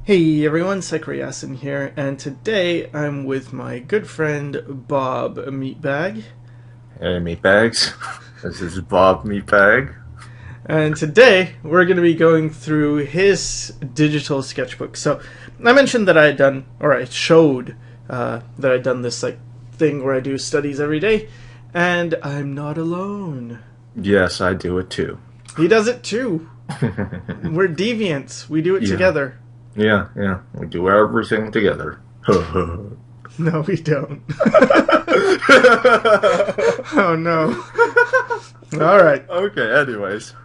Hey everyone, Sekriyasin here, and today I'm with my good friend Bob Meatbag. Hey, meatbags. This is Bob Meatbag. And today we're going to be going through his digital sketchbook. So I mentioned that I had done, or I showed that I'd done this thing where I do studies every day, and I'm not alone. Yes, I do it too. He does it too. We're deviants. We do it together. Yeah. We do everything together. No, we don't. Oh no. All right. Okay, anyways.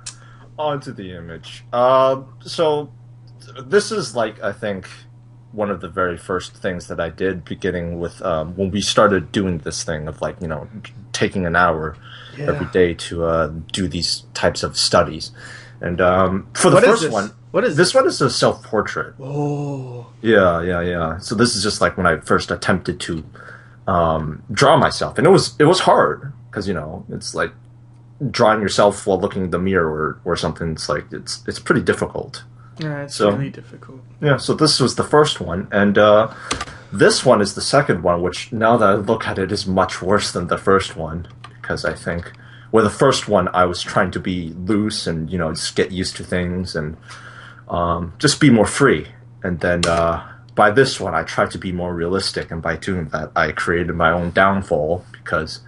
On to the image. So, this is I think, one of the very first things that I did beginning with, when we started doing this thing of, taking an hour every day to do these types of studies. And for the first one, what is this one is a self-portrait. Oh. Yeah. So this is just when I first attempted to draw myself, and it was hard because it's like drawing yourself while looking in the mirror or something. It's pretty difficult. Yeah, it's really difficult. Yeah, so this was the first one, and this one is the second one, which now that I look at it is much worse than the first one, because I think the first one I was trying to be loose and just get used to things and just be more free, and then by this one I tried to be more realistic, and by doing that I created my own downfall because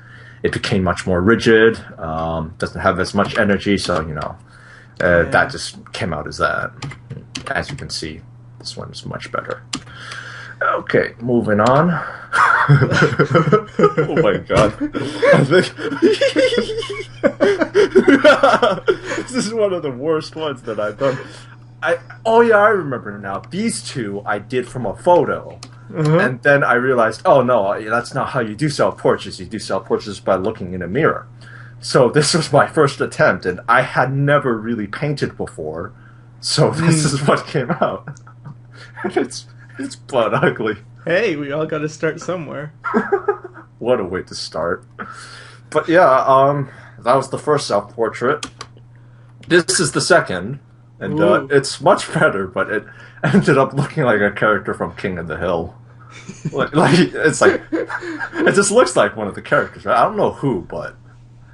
it became much more rigid, doesn't have as much energy, so that just came out as that. As you can see, this one is much better. Okay, moving on. Oh my god. This is one of the worst ones that I've done. I remember now. These two I did from a photo. And then I realized, oh no, that's not how you do self-portraits. You do self-portraits by looking in a mirror. So this was my first attempt, and I had never really painted before. So this is what came out. And it's butt ugly. Hey, we all got to start somewhere. What a way to start. But yeah, that was the first self-portrait. This is the second, and it's much better, but it ended up looking like a character from King of the Hill. It just looks like one of the characters, right? I don't know who, but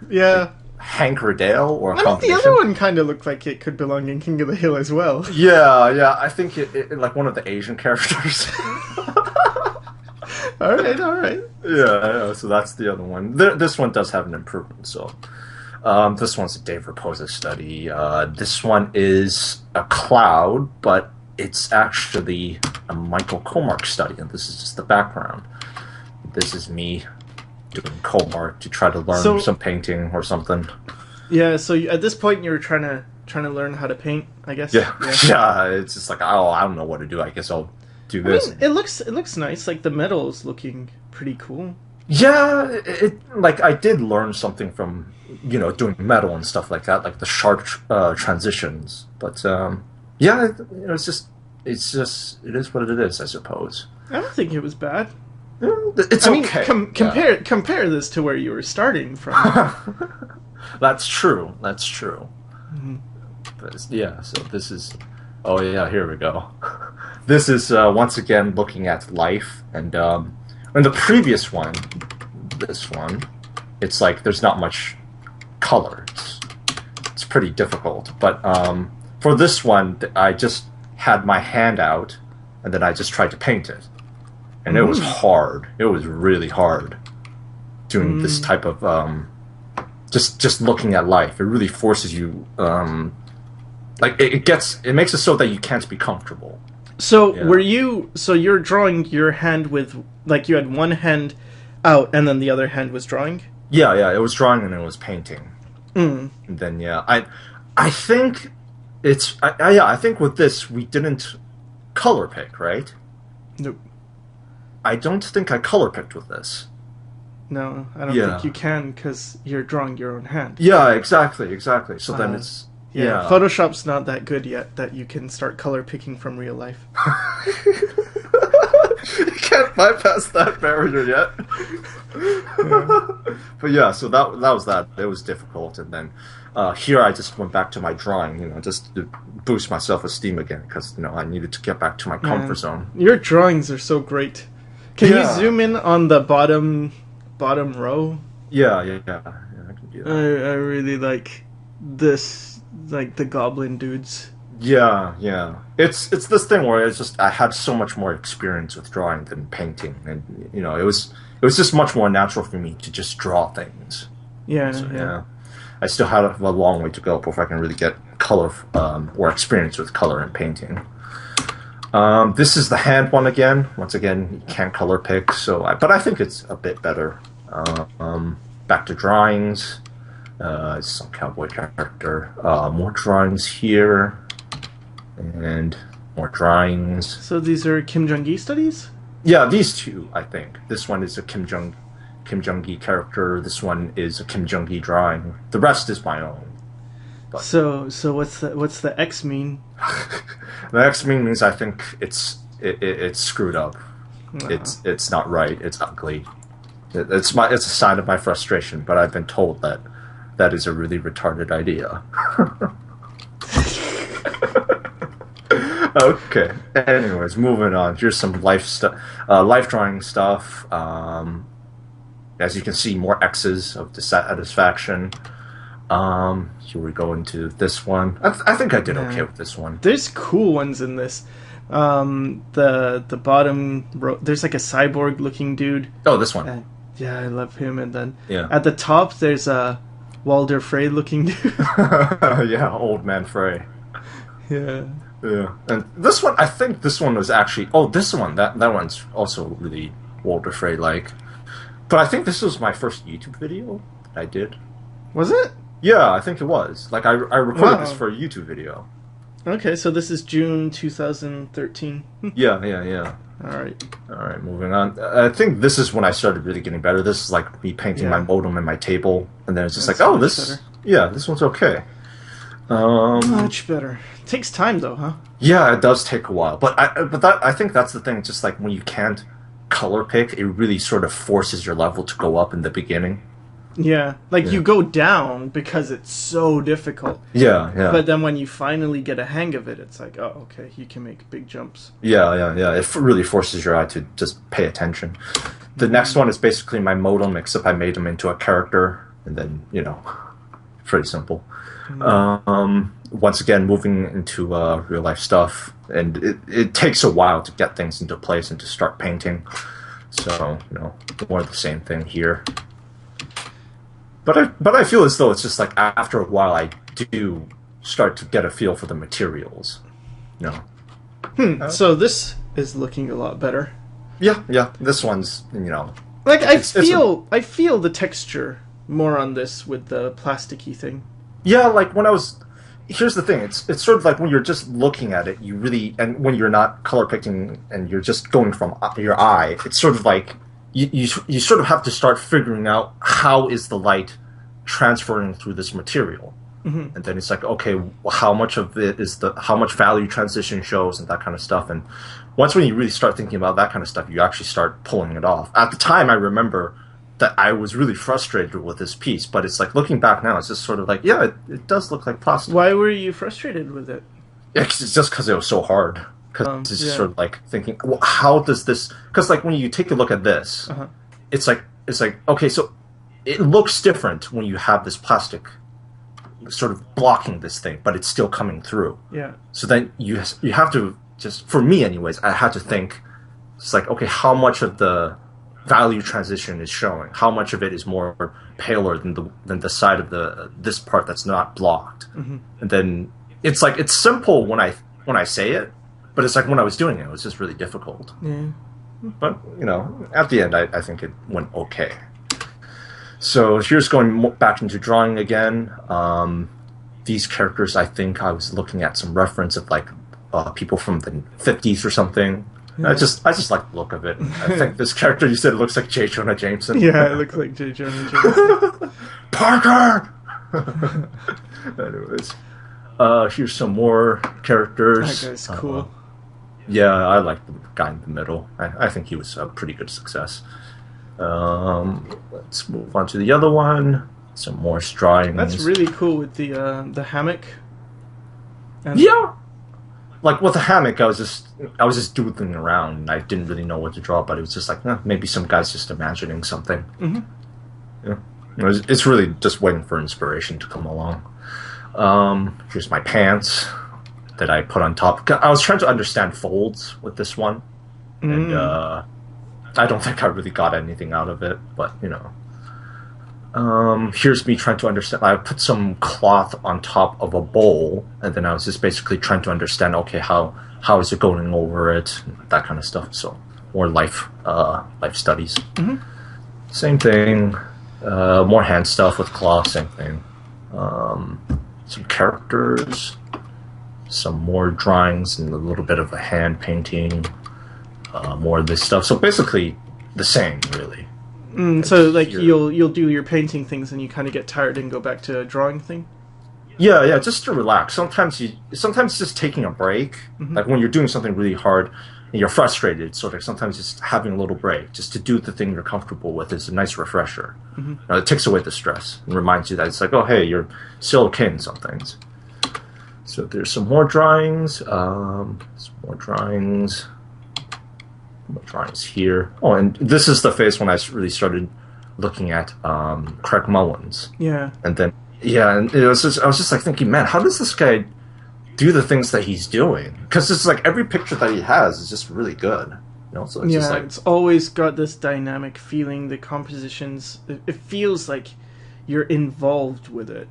yeah. Hank Riddell or a the other one kind of looked like it could belong in King of the Hill as well. Yeah, I think it like one of the Asian characters. All right. Yeah, so that's the other one. This one does have an improvement, so this one's a Dave Rapoza study. This one is a cloud, but it's actually a Michael Komarck study, and this is just the background. This is me doing Komarck to try to learn some painting or something. Yeah, so at this point you're trying to learn how to paint, I guess. Yeah. It's just I don't know what to do. I guess I'll do this. I mean, it looks nice. Like the metal is looking pretty cool. Yeah, I did learn something from doing metal and stuff like that, like the sharp transitions. But yeah, it is what it is, I suppose. I don't think it was bad. It's okay. Compare this to where you were starting from. That's true. Mm-hmm. But yeah, so this is. Oh yeah, here we go. This is once again looking at life, and in the previous one, this one, it's there's not much color. It's pretty difficult. But for this one, I just had my hand out, and then I just tried to paint it. And it was hard. It was really hard doing this type of just looking at life. It really forces you it makes it so that you can't be comfortable. So you're drawing your hand with you had one hand out and then the other hand was drawing? Yeah, it was drawing and it was painting. And then I think I think with this we didn't color pick, right? Nope. I don't think I color picked with this. No, I don't think you can because you're drawing your own hand. Yeah, exactly. So then it's... Yeah, Photoshop's not that good yet that you can start color picking from real life. You can't bypass that barrier yet. But yeah, so that was that. It was difficult. And then Here I just went back to my drawing, just to boost my self-esteem again, because I needed to get back to my comfort zone. Your drawings are so great. Can you Yeah. zoom in on the bottom row? Yeah, I can do that. I really like this, like the goblin dudes. Yeah. It's this thing where I had so much more experience with drawing than painting, and it was just much more natural for me to just draw things. Yeah. I still have a long way to go before I can really get color or experience with color and painting. This is the hand one again. Once again, you can't color pick, but I think it's a bit better. Back to drawings. Some cowboy character. More drawings here, and more drawings. So these are Kim Jung Gi studies? Yeah, these two, I think. This one is a Kim Jung Gi character. This one is a Kim Jung Gi drawing. The rest is my own. But So what's the X mean? the X means I think it's screwed up. Wow. It's not right. It's ugly. It's a sign of my frustration. But I've been told that is a really retarded idea. Okay. Anyways, moving on. Here's some life drawing stuff. As you can see, more X's of dissatisfaction. Here we go into this one. I think I did okay with this one. There's cool ones in this. The bottom row, there's like a cyborg looking dude. Oh, this one. Yeah, I love him. And then Yeah. at the top, there's a Walder Frey looking dude. Yeah, old man Frey. Yeah. Yeah. And this one, I think this one was actually... Oh, this one. That one's also really Walter Frey-like. But I think this was my first YouTube video that I did. Was it? Yeah, I think it was. Like, I recorded this for a YouTube video. Okay, so this is June 2013. Yeah. Alright, moving on. I think this is when I started really getting better. This is like me painting my modem and my table. And then it's just That's like, oh, much this... better. Yeah, this one's okay. Much better. Takes time though, huh? Yeah, it does take a while. But I think that's the thing. Just like when you can't color pick, it really sort of forces your level to go up in the beginning. Yeah, like you go down because it's so difficult. Yeah. But then when you finally get a hang of it, it's like, oh, okay, you can make big jumps. Yeah. It really forces your eye to just pay attention. The next one is basically my modem, except I made him into a character, and then pretty simple. Once again, moving into real life stuff, and it takes a while to get things into place and to start painting. So more of the same thing here. But I feel as though it's just like after a while I do start to get a feel for the materials. So this is looking a lot better. Yeah. This one's Like I feel the texture more on this with the plasticky thing. Yeah, like when I was... Here's the thing, it's sort of like when you're just looking at it, you really... And when you're not color picking and you're just going from your eye, it's sort of like... You sort of have to start figuring out how is the light transferring through this material. Mm-hmm. And then it's like, okay, well, how much of it is how much value transition shows and that kind of stuff. And once when you really start thinking about that kind of stuff, you actually start pulling it off. At the time, I remember that I was really frustrated with this piece, but it's like looking back now, it's just sort of like, yeah, it does look like plastic. Why were you frustrated with it? It's just because it was so hard. Because it's just sort of like thinking, well, how does this... Because like when you take a look at this, it's like okay, so it looks different when you have this plastic sort of blocking this thing, but it's still coming through. Yeah. So then you have to just, for me anyways, I had to think, it's like, okay, how much of the value transition is showing? How much of it is more paler than the side of this part that's not blocked? Mm-hmm. And then it's like, it's simple when I say it, but it's like when I was doing it was just really difficult. Yeah. But, at the end, I think it went okay. So here's going back into drawing again. These characters, I think I was looking at some reference of like people from the 50s or something. Yeah. I just like the look of it. I think this character, you said it looks like J. Jonah Jameson. Yeah, it looks like J. Jonah Jameson. Parker! Anyways. Here's some more characters. That guy's cool. Yeah, I like the guy in the middle. I think he was a pretty good success. Let's move on to the other one. some more drawings. That's really cool with the hammock. And yeah. Like with the hammock, I was just doodling around, and I didn't really know what to draw, but it was just like, maybe some guy's just imagining something. Mm-hmm. Yeah, it's really just waiting for inspiration to come along. Here's my pants that I put on top. I was trying to understand folds with this one, and I don't think I really got anything out of it, but here's me trying to understand. I put some cloth on top of a bowl, and then I was just basically trying to understand, okay, how is it going over it, that kind of stuff. So more life studies. Mm-hmm. Same thing. More hand stuff with cloth. Same thing. Some characters. Some more drawings and a little bit of a hand painting. More of this stuff. So basically the same, really. So like you'll do your painting things and you kind of get tired and go back to a drawing thing? Yeah, just to relax. Sometimes just taking a break, like when you're doing something really hard and you're frustrated, sort of sometimes just having a little break just to do the thing you're comfortable with is a nice refresher. It takes away the stress and reminds you that it's like, oh hey, you're still okay in some things. So there's some more drawings, More drawings here. Oh, and this is the phase when I really started looking at Craig Mullins. Yeah. And then, and I was just like thinking, man, how does this guy do the things that he's doing? Because it's like every picture that he has is just really good. So it's just like, it's always got this dynamic feeling. The compositions, it feels like you're involved with it.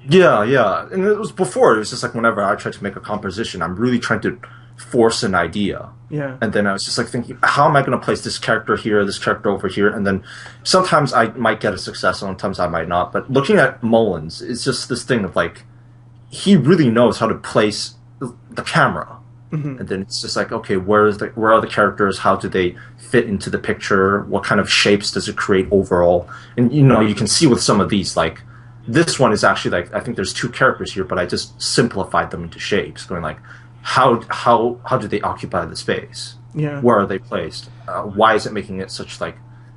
Yeah. And it was before, it was just like whenever I tried to make a composition, I'm really trying to force an idea. Yeah. And then I was just like thinking, how am I going to place this character here, this character over here? And then sometimes I might get a success, sometimes I might not. But looking at Mullins, it's just this thing of like, he really knows how to place the camera. And then it's just like, okay, where are the characters? How do they fit into the picture? What kind of shapes does it create overall? And you can see with some of these, like, this one is actually like, I think there's two characters here, but I just simplified them into shapes, going like, how do they occupy the space? Yeah. Where are they placed? Why is it making it such like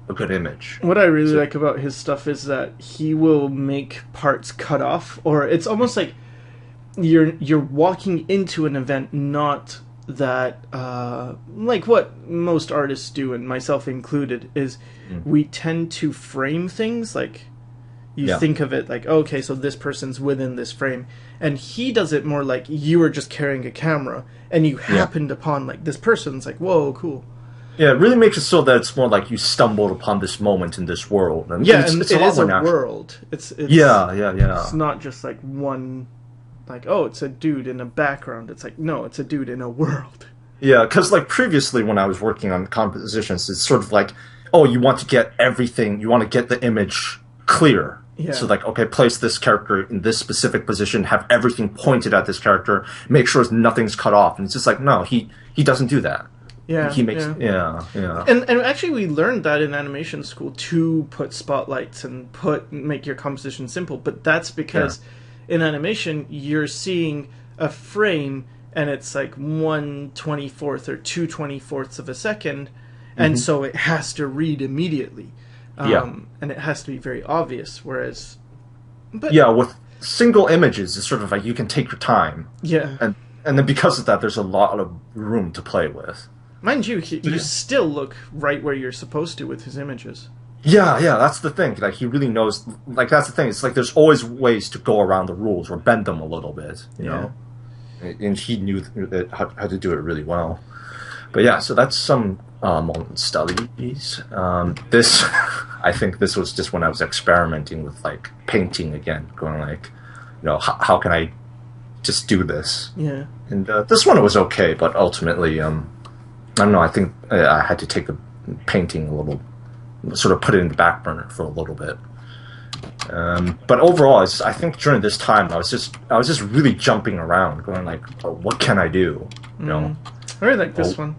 a good image? What I really like about his stuff is that he will make parts cut off, or it's almost like you're walking into an event, not that like what most artists do, and myself included, is we tend to frame things like. You think of it like, okay, so this person's within this frame. And he does it more like you were just carrying a camera and you happened upon like this person's like, whoa, cool. Yeah, it really makes it so that it's more like you stumbled upon this moment in this world. And it's it is a world. It's yeah. It's not just like one, like, oh, it's a dude in a background. It's like, no, it's a dude in a world. Yeah, because like previously when I was working on compositions, it's sort of like, oh, you want to get everything, you want to get the image clear. Yeah. So like, okay, place this character in this specific position, have everything pointed at this character, make sure nothing's cut off. And it's just like, no, he doesn't do that. Yeah. He makes yeah. And actually we learned that in animation school to put spotlights and make your composition simple, but that's because in animation you're seeing a frame and it's like 1/24 or 2/24 of a second, and so it has to read immediately. And it has to be very obvious, whereas... with single images, it's sort of like you can take your time. Yeah. And then because of that, there's a lot of room to play with. Mind you, you still look right where you're supposed to with his images. Yeah, that's the thing. Like, he really knows... Like, that's the thing. It's like there's always ways to go around the rules or bend them a little bit, you know? And he knew how to do it really well. But yeah, so that's some Mullins studies. This, I think this was just when I was experimenting with like painting again, going like, how can I just do this? Yeah. And this one was okay, but ultimately, I don't know. I think I had to take the painting a little, sort of put it in the back burner for a little bit. But overall, I think during this time, I was just really jumping around, going like, oh, what can I do? I really like this one.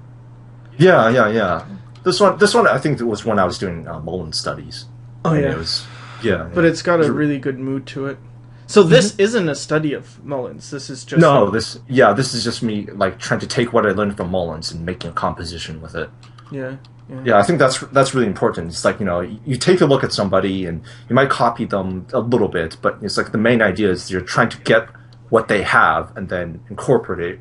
Yeah. This one, I think it was when I was doing Mullins studies. Oh, and yeah. It was, but it's got a really good mood to it. So this isn't a study of Mullins. This is just this is just me like trying to take what I learned from Mullins and making a composition with it. Yeah. Yeah, I think that's really important. It's like, you take a look at somebody and you might copy them a little bit, but it's like the main idea is you're trying to get what they have and then incorporate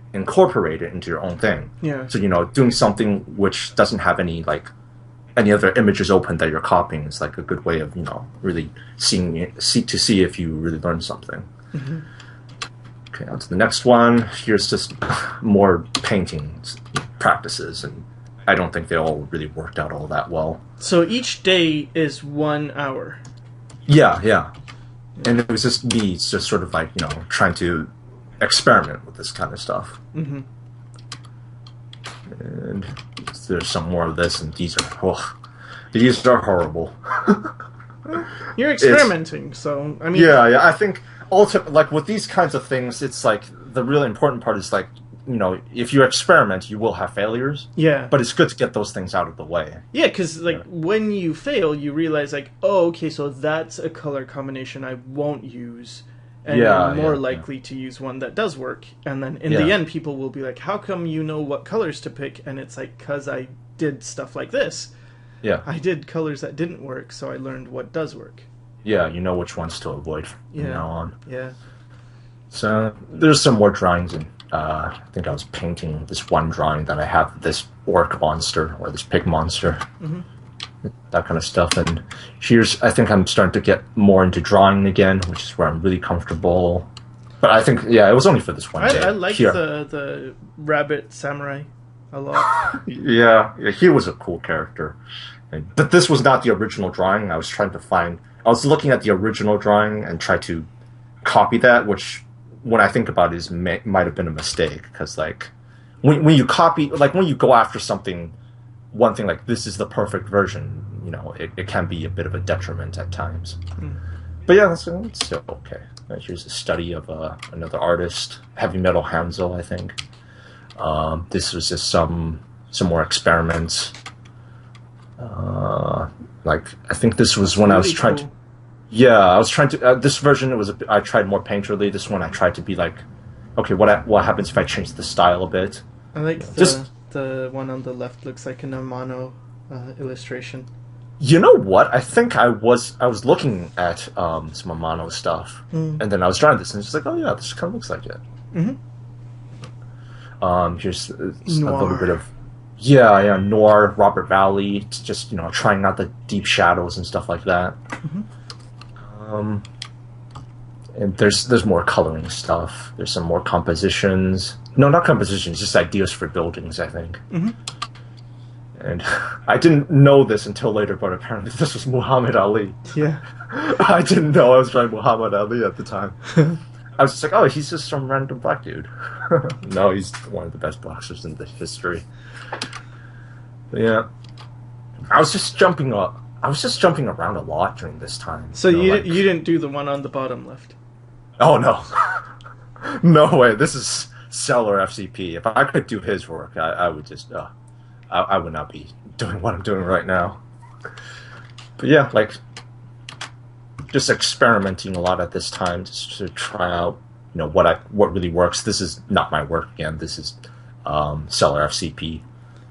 it into your own thing. Yeah. So, doing something which doesn't have any other images open that you're copying is like a good way of, really see if you really learn something. Mm-hmm. Okay, on to the next one. Here's just more painting practices, and I don't think they all really worked out all that well. So each day is 1 hour. Yeah. And it was just me just sort of like, trying to experiment with this kind of stuff. Mm-hmm. And there's some more of this, and these are horrible. You're experimenting, so, I mean... Yeah, I think, like, with these kinds of things, it's like, the really important part is, like, if you experiment, you will have failures. Yeah. But it's good to get those things out of the way. Yeah, because, when you fail, you realize, okay, so that's a color combination I won't use. And you're more likely to use one that does work. And then, in the end, people will be like, how come you know what colors to pick? And it's like, because I did stuff like this. Yeah. I did colors that didn't work, so I learned what does work. Yeah, you know which ones to avoid from now on. Yeah. So, there's some more drawings in. I think I was painting this one drawing that I have this orc monster or this pig monster, that kind of stuff. And I think I'm starting to get more into drawing again, which is where I'm really comfortable. But I think, it was only for this one day. I like the rabbit samurai a lot. Yeah, he was a cool character. But this was not the original drawing. I was looking at the original drawing and tried to copy that, which... when I think about it, might have been a mistake, because like when you copy, like when you go after one thing like this is the perfect version, it can be a bit of a detriment at times. But yeah, it's still okay. Here's a study of another artist, HeavyMetalHanzo, I think. This was just some more experiments. I think this was when I was trying to. Yeah, I was trying to. This version, I tried more painterly. This one, I tried to be like, okay, what happens if I change the style a bit? I like the one on the left looks like an Amano illustration. You know what? I think I was looking at some Amano stuff, and then I was drawing this, and it's just like, oh yeah, this kind of looks like it. Here's a little bit of noir, Robert Valley, just trying out the deep shadows and stuff like that. And there's more coloring stuff. There's some more compositions. No, not compositions, just ideas for buildings, I think. And I didn't know this until later, but apparently this was Muhammad Ali. Yeah. I didn't know I was drawing Muhammad Ali at the time. I was just like, oh, he's just some random black dude. No, he's one of the best boxers in the history. But yeah. I was just jumping around a lot during this time. So you didn't do the one on the bottom left? Oh, no. No way. This is cellar-fcp. If I could do his work, I would just... I would not be doing what I'm doing right now. But yeah, just experimenting a lot at this time just to try out, what really works. This is not my work again. This is cellar-fcp.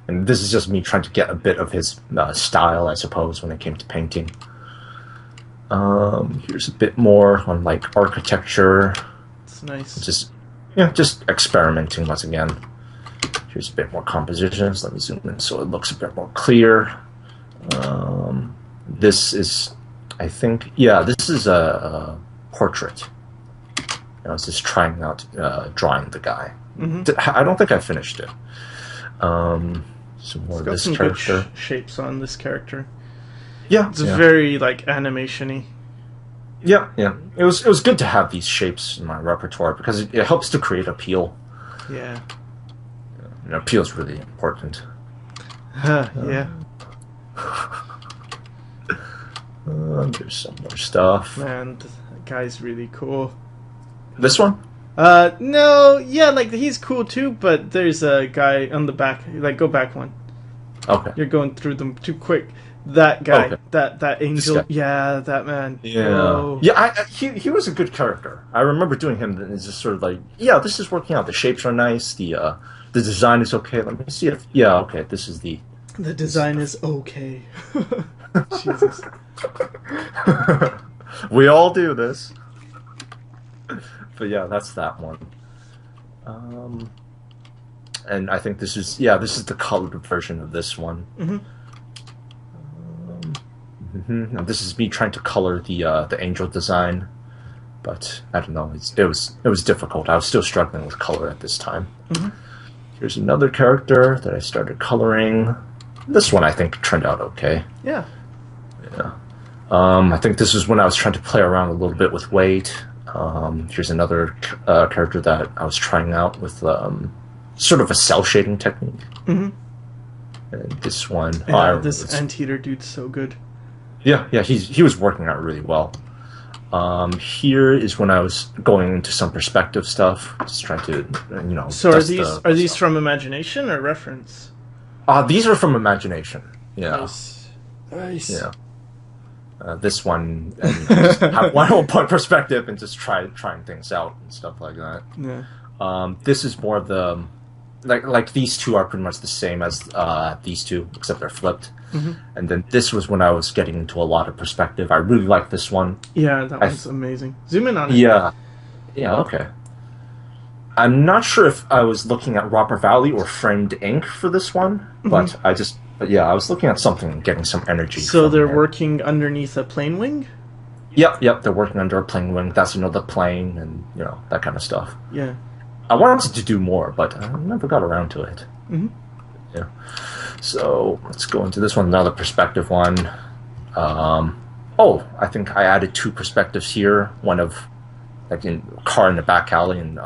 And this is just me trying to get a bit of his style, I suppose, when it came to painting. Here's a bit more on architecture. It's nice. Just experimenting once again. Here's a bit more compositions. Let me zoom in so it looks a bit more clear. This is, I think, this is a portrait. I was just trying out drawing the guy. I don't think I finished it. Some more of this character. Good shapes on this character. Yeah, it's very animation-y. Yeah. It was good to have these shapes in my repertoire because it helps to create appeal. Yeah. Appeal is really important. Yeah. There's some more stuff. Man, the guy's really cool. This one? No, he's cool too, but there's a guy on the back. Go back one. Okay. You're going through them too quick. That guy, okay. that angel, that man. Yeah, Whoa. He was a good character. I remember doing him, and it's just sort of this is working out. The shapes are nice. The design is okay. Let me see if okay, this is the The design is okay. Jesus. We all do this. But yeah, that's that one. And I think this is the colored version of this one. And this is me trying to color the angel design, but I don't know. It was difficult. I was still struggling with color at this time. Here's another character that I started coloring. This one I think turned out okay. Yeah. I think this is when I was trying to play around a little bit with weight. Here's another character that I was trying out with sort of a cell shading technique. And this one, this anteater dude's so good. Yeah, he was working out really well. Here is when I was going into some perspective stuff, just trying to, So are these from imagination or reference? These are from imagination. Yeah. Nice. Yeah. This one, just have one whole point perspective and just trying things out and stuff like that. Yeah. This is more of the like these two are pretty much the same as these two, except they're flipped. And then this was when I was getting into a lot of perspective. I really like this one. Yeah, that one's amazing. Zoom in on it. Yeah. Okay. I'm not sure if I was looking at Robber Valley or Framed Ink for this one, but I was looking at something and getting some energy. So they're working underneath a plane wing? Yep, they're working under a plane wing. That's the plane and, that kind of stuff. Yeah. I wanted to do more, but I never got around to it. Yeah. So, let's go into this one, another perspective one. I think I added 2 perspectives here. One of, like, a car in the back alley, and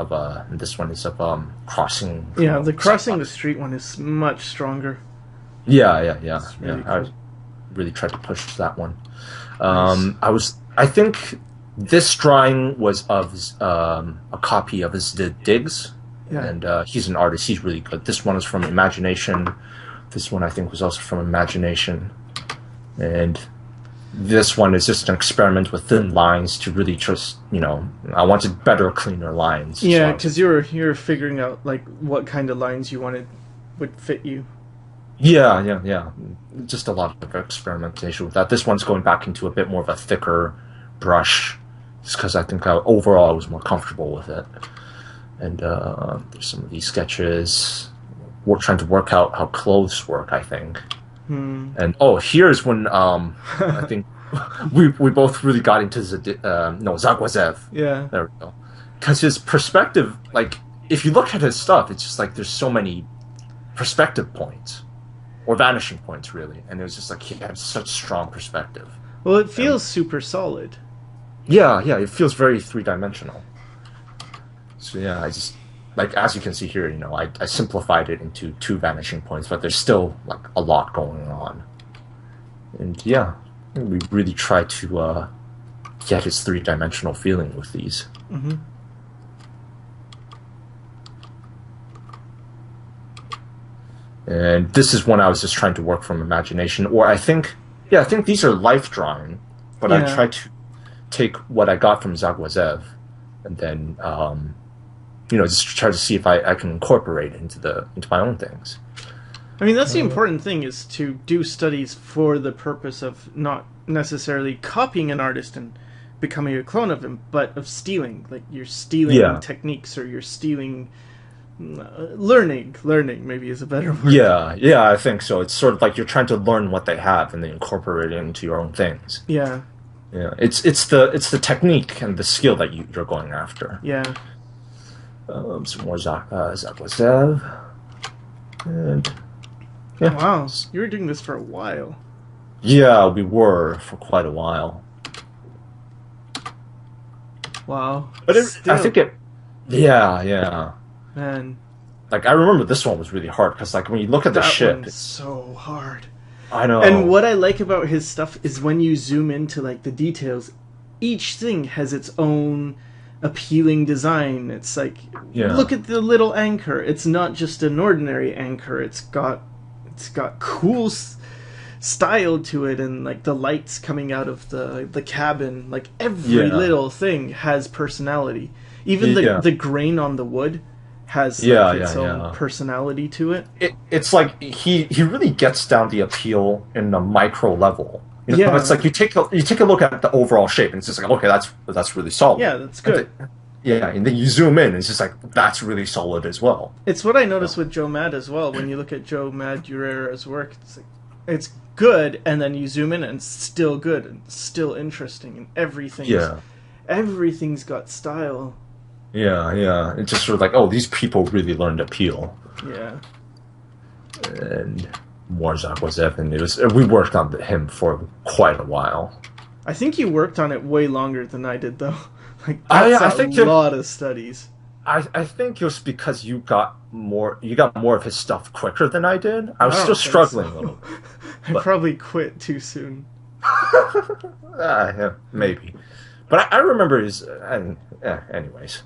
this one is of crossing. Yeah, the crossing the street one is much stronger. Yeah. Really cool. I really tried to push that one. I think this drawing was of a copy of his Digs, and he's an artist. He's really good. This one is from Imagination. This one I think was also from Imagination, and this one is just an experiment with thin lines to really just I wanted better, cleaner lines. Yeah, because you were figuring out like what kind of lines you wanted would fit you. Yeah. Just a lot of experimentation with that. This one's going back into a bit more of a thicker brush, just because I think overall I was more comfortable with it. And there's some of these sketches. We're trying to work out how clothes work, I think. And here's when I think we both really got into Zagaze. Yeah. There we go. Because his perspective, like, if you look at his stuff, it's just like there's so many perspective points. Or vanishing points, really. And it was just like he had such strong perspective. Well, it feels super solid. Yeah, it feels very three-dimensional. So yeah, I just, like, as you can see here, I simplified it into 2 vanishing points, but there's still, like, a lot going on. And yeah, we really tried to get his 3-dimensional feeling with these. And this is when I was just trying to work from imagination, or I think these are life drawing, but I tried to take what I got from Zagaze and then, just try to see if I can incorporate it into my own things. I mean, that's the important thing, is to do studies for the purpose of not necessarily copying an artist and becoming a clone of him, but of stealing. Like, you're stealing techniques, or you're stealing... learning maybe is a better word. Yeah, I think so. It's sort of like you're trying to learn what they have and then incorporate it into your own things. Yeah. It's the technique and the skill that you're going after. Yeah. Some more Zagaze. And yeah. Wow, you were doing this for a while. Yeah, we were for quite a while. Wow. But I think it. Yeah. Man. Like, I remember this one was really hard, because, like, when you look at the ship... It's so hard. I know. And what I like about his stuff is when you zoom into, like, the details, each thing has its own appealing design. It's like, look at the little anchor. It's not just an ordinary anchor. It's got cool style to it, and, like, the lights coming out of the cabin. Like, every little thing has personality. Even the grain on the wood has Yeah, its yeah, own yeah. personality to it. It's like he really gets down the appeal in a micro level. Yeah. It's like you take a look at the overall shape, and it's just like, okay, that's really solid. Yeah, that's good. And then you zoom in, and it's just like, that's really solid as well. It's what I noticed with Joe Mad as well. When you look at Joe Mad Urera's work, it's good, and then you zoom in, and it's still good, and still interesting, and everything's got style. Yeah. It's just sort of like, oh, these people really learned appeal. Yeah. And more Zagaze, and we worked on him for quite a while. I think you worked on it way longer than I did, though. Like, that's a lot of studies. I think it was because you got more of his stuff quicker than I did. I was still struggling a little. I probably quit too soon. Yeah, maybe. But I remember his... anyways.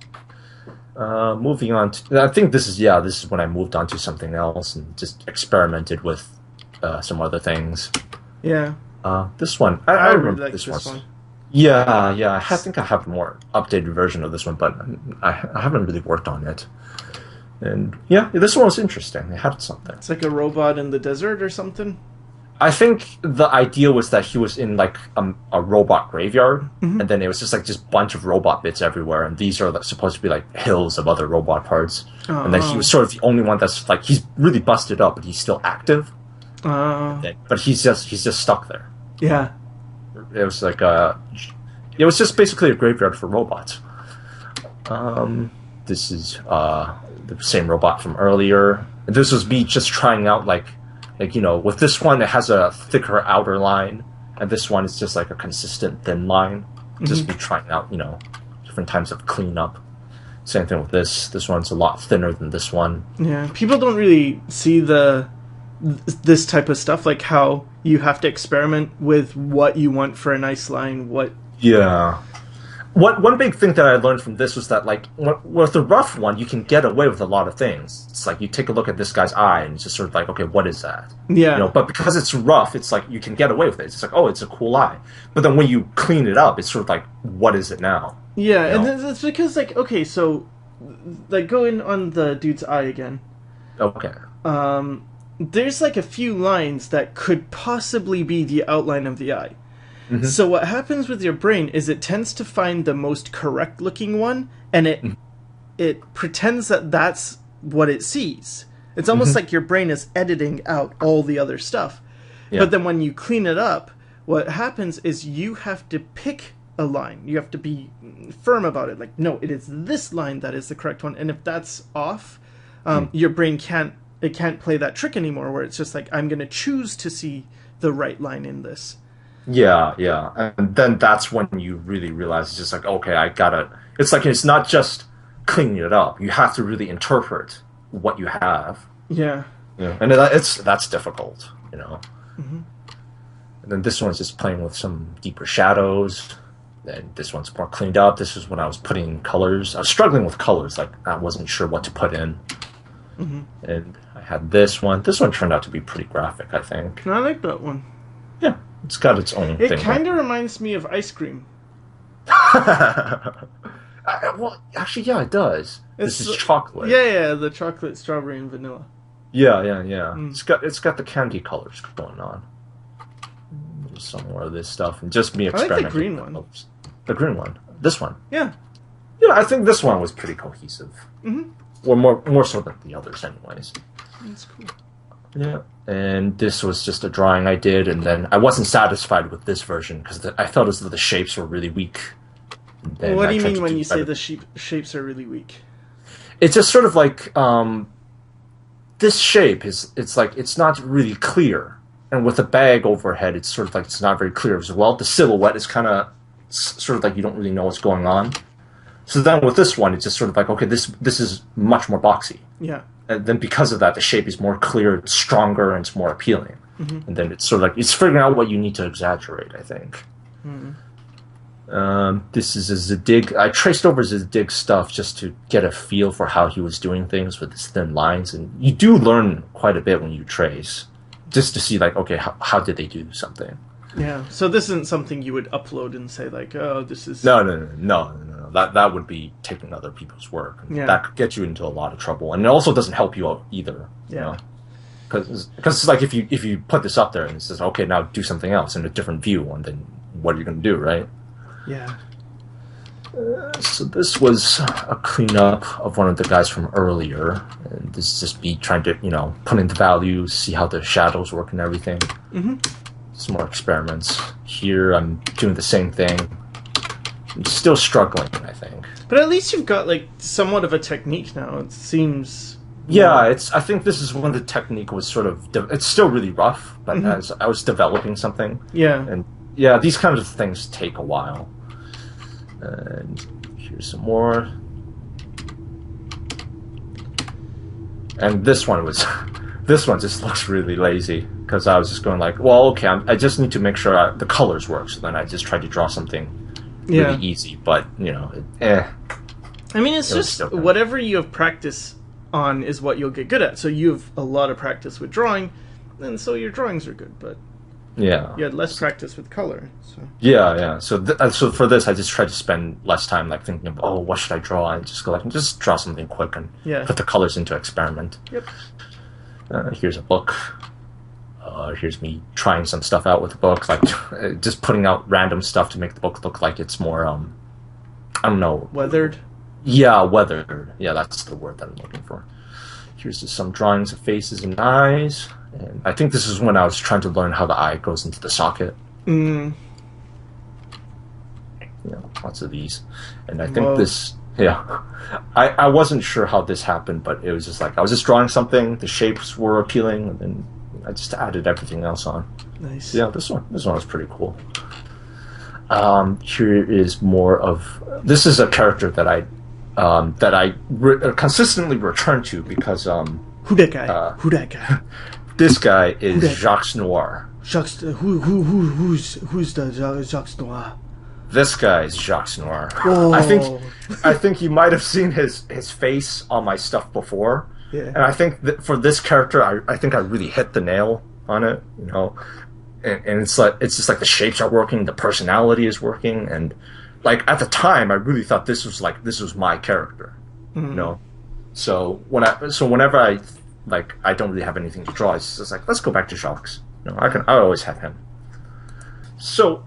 Moving on to... I think this is when I moved on to something else and just experimented with some other things. Yeah. This one... I remember this one. Yeah. I think I have a more updated version of this one, but I haven't really worked on it. And yeah, this one was interesting. It had something. It's like a robot in the desert or something? I think the idea was that he was in like a robot graveyard, and then it was just like just bunch of robot bits everywhere, and these are like, supposed to be like hills of other robot parts. And then he was sort of the only one that's like, he's really busted up, but he's still active. But he's just stuck there. Yeah. It was like it was just basically a graveyard for robots. This is the same robot from earlier. This was me just trying out like with this one it has a thicker outer line, and this one is just like a consistent thin line. Just be trying out different types of cleanup. Same thing with this. This one's a lot thinner than this one. Yeah, people don't really see this type of stuff, like how you have to experiment with what you want for a nice line. One big thing that I learned from this was that, like, with the rough one, you can get away with a lot of things. It's like you take a look at this guy's eye, and it's just sort of like, okay, what is that? Yeah. But because it's rough, it's like you can get away with it. It's just like, oh, it's a cool eye. But then when you clean it up, it's sort of like, what is it now? Yeah, and it's because, like, okay, so, like, go in on the dude's eye again. Okay. There's, like, a few lines that could possibly be the outline of the eye. So what happens with your brain is it tends to find the most correct looking one, and it pretends that that's what it sees. It's almost like your brain is editing out all the other stuff. Yeah. But then when you clean it up, what happens is you have to pick a line. You have to be firm about it. Like, no, it is this line that is the correct one. And if that's off, your brain can't play that trick anymore, where it's just like, I'm going to choose to see the right line in this. Yeah. And then that's when you really realize it's just like, okay, it's like, it's not just cleaning it up. You have to really interpret what you have. Yeah. And that's difficult, And then this one's just playing with some deeper shadows. Then this one's more cleaned up. This is when I was putting in colors. I was struggling with colors. Like, I wasn't sure what to put in. And I had this one. This one turned out to be pretty graphic, I think. I like that one. Yeah. It's got its own thing. It kind of reminds me of ice cream. Well, actually, yeah, it does. This is chocolate. Yeah, the chocolate, strawberry, and vanilla. Yeah. It's got the candy colors going on. There's some more of this stuff, and just me experimenting. I like the green one. The green one. This one. Yeah, I think this one was pretty cohesive. Or more so than the others, anyways. That's cool. Yeah. And this was just a drawing I did, and then I wasn't satisfied with this version because I felt as though the shapes were really weak. Well, what do you mean when you say the shapes are really weak? It's just sort of like this shape it's like it's not really clear, and with the bag overhead, it's sort of like it's not very clear as well. The silhouette is kind of sort of like you don't really know what's going on. So then with this one, it's just sort of like, okay, this is much more boxy. Yeah. And then because of that, the shape is more clear, it's stronger, and it's more appealing. And then it's sort of like, it's figuring out what you need to exaggerate, I think. This is a Zedig. I traced over Zedig stuff just to get a feel for how he was doing things with his thin lines. And you do learn quite a bit when you trace, just to see, like, okay, how did they do something? Yeah. So this isn't something you would upload and say, like, oh, this is... No. that would be taking other people's work. Yeah. That could get you into a lot of trouble, and it also doesn't help you out either. Yeah. You know? Because it's like if you put this up there and it says, okay, now do something else in a different view, and then what are you going to do, right? Yeah. So this was a cleanup of one of the guys from earlier. And this is just me trying to, put in the values, see how the shadows work and everything. Mm-hmm. Some more experiments. Here I'm doing the same thing. I'm still struggling, I think. But at least you've got, like, somewhat of a technique now. It seems... Yeah, I think this is when the technique was sort of... it's still really rough, but as I was developing something. Yeah. And, yeah, these kinds of things take a while. And here's some more. And this one just looks really lazy, because I was just going like, well, okay, I just need to make sure the colors work. So then I just tried to draw something really easy, but, I mean, it's just whatever you have practice on is what you'll get good at. So you have a lot of practice with drawing, and so your drawings are good, but... Yeah. You had less practice with color. So. Yeah. So so for this, I just tried to spend less time like thinking of, what should I draw? And just go like, just draw something quick and put the colors into experiment. Yep. Here's a book. Here's me trying some stuff out with the book, like just putting out random stuff to make the book look like it's more, I don't know. Weathered? Yeah, weathered. Yeah, that's the word that I'm looking for. Here's just some drawings of faces and eyes. And I think this is when I was trying to learn how the eye goes into the socket. Lots of these. And I think this... Yeah. I wasn't sure how this happened, but it was just like, I was just drawing something, the shapes were appealing, and then I just added everything else on. Nice. Yeah, this one was pretty cool. Here is more of... This is a character that I consistently return to because... Who that guy? Who that guy? This guy is Jacques Noir. Who's the Jacques Noir? This guy is Jacques Noir. Whoa. I think you might have seen his face on my stuff before. Yeah. And I think that for this character, I think I really hit the nail on it. And it's just like the shapes are working, the personality is working, and like at the time, I really thought this was my character. So whenever I don't really have anything to draw, it's just like, let's go back to Jacques. I always have him. So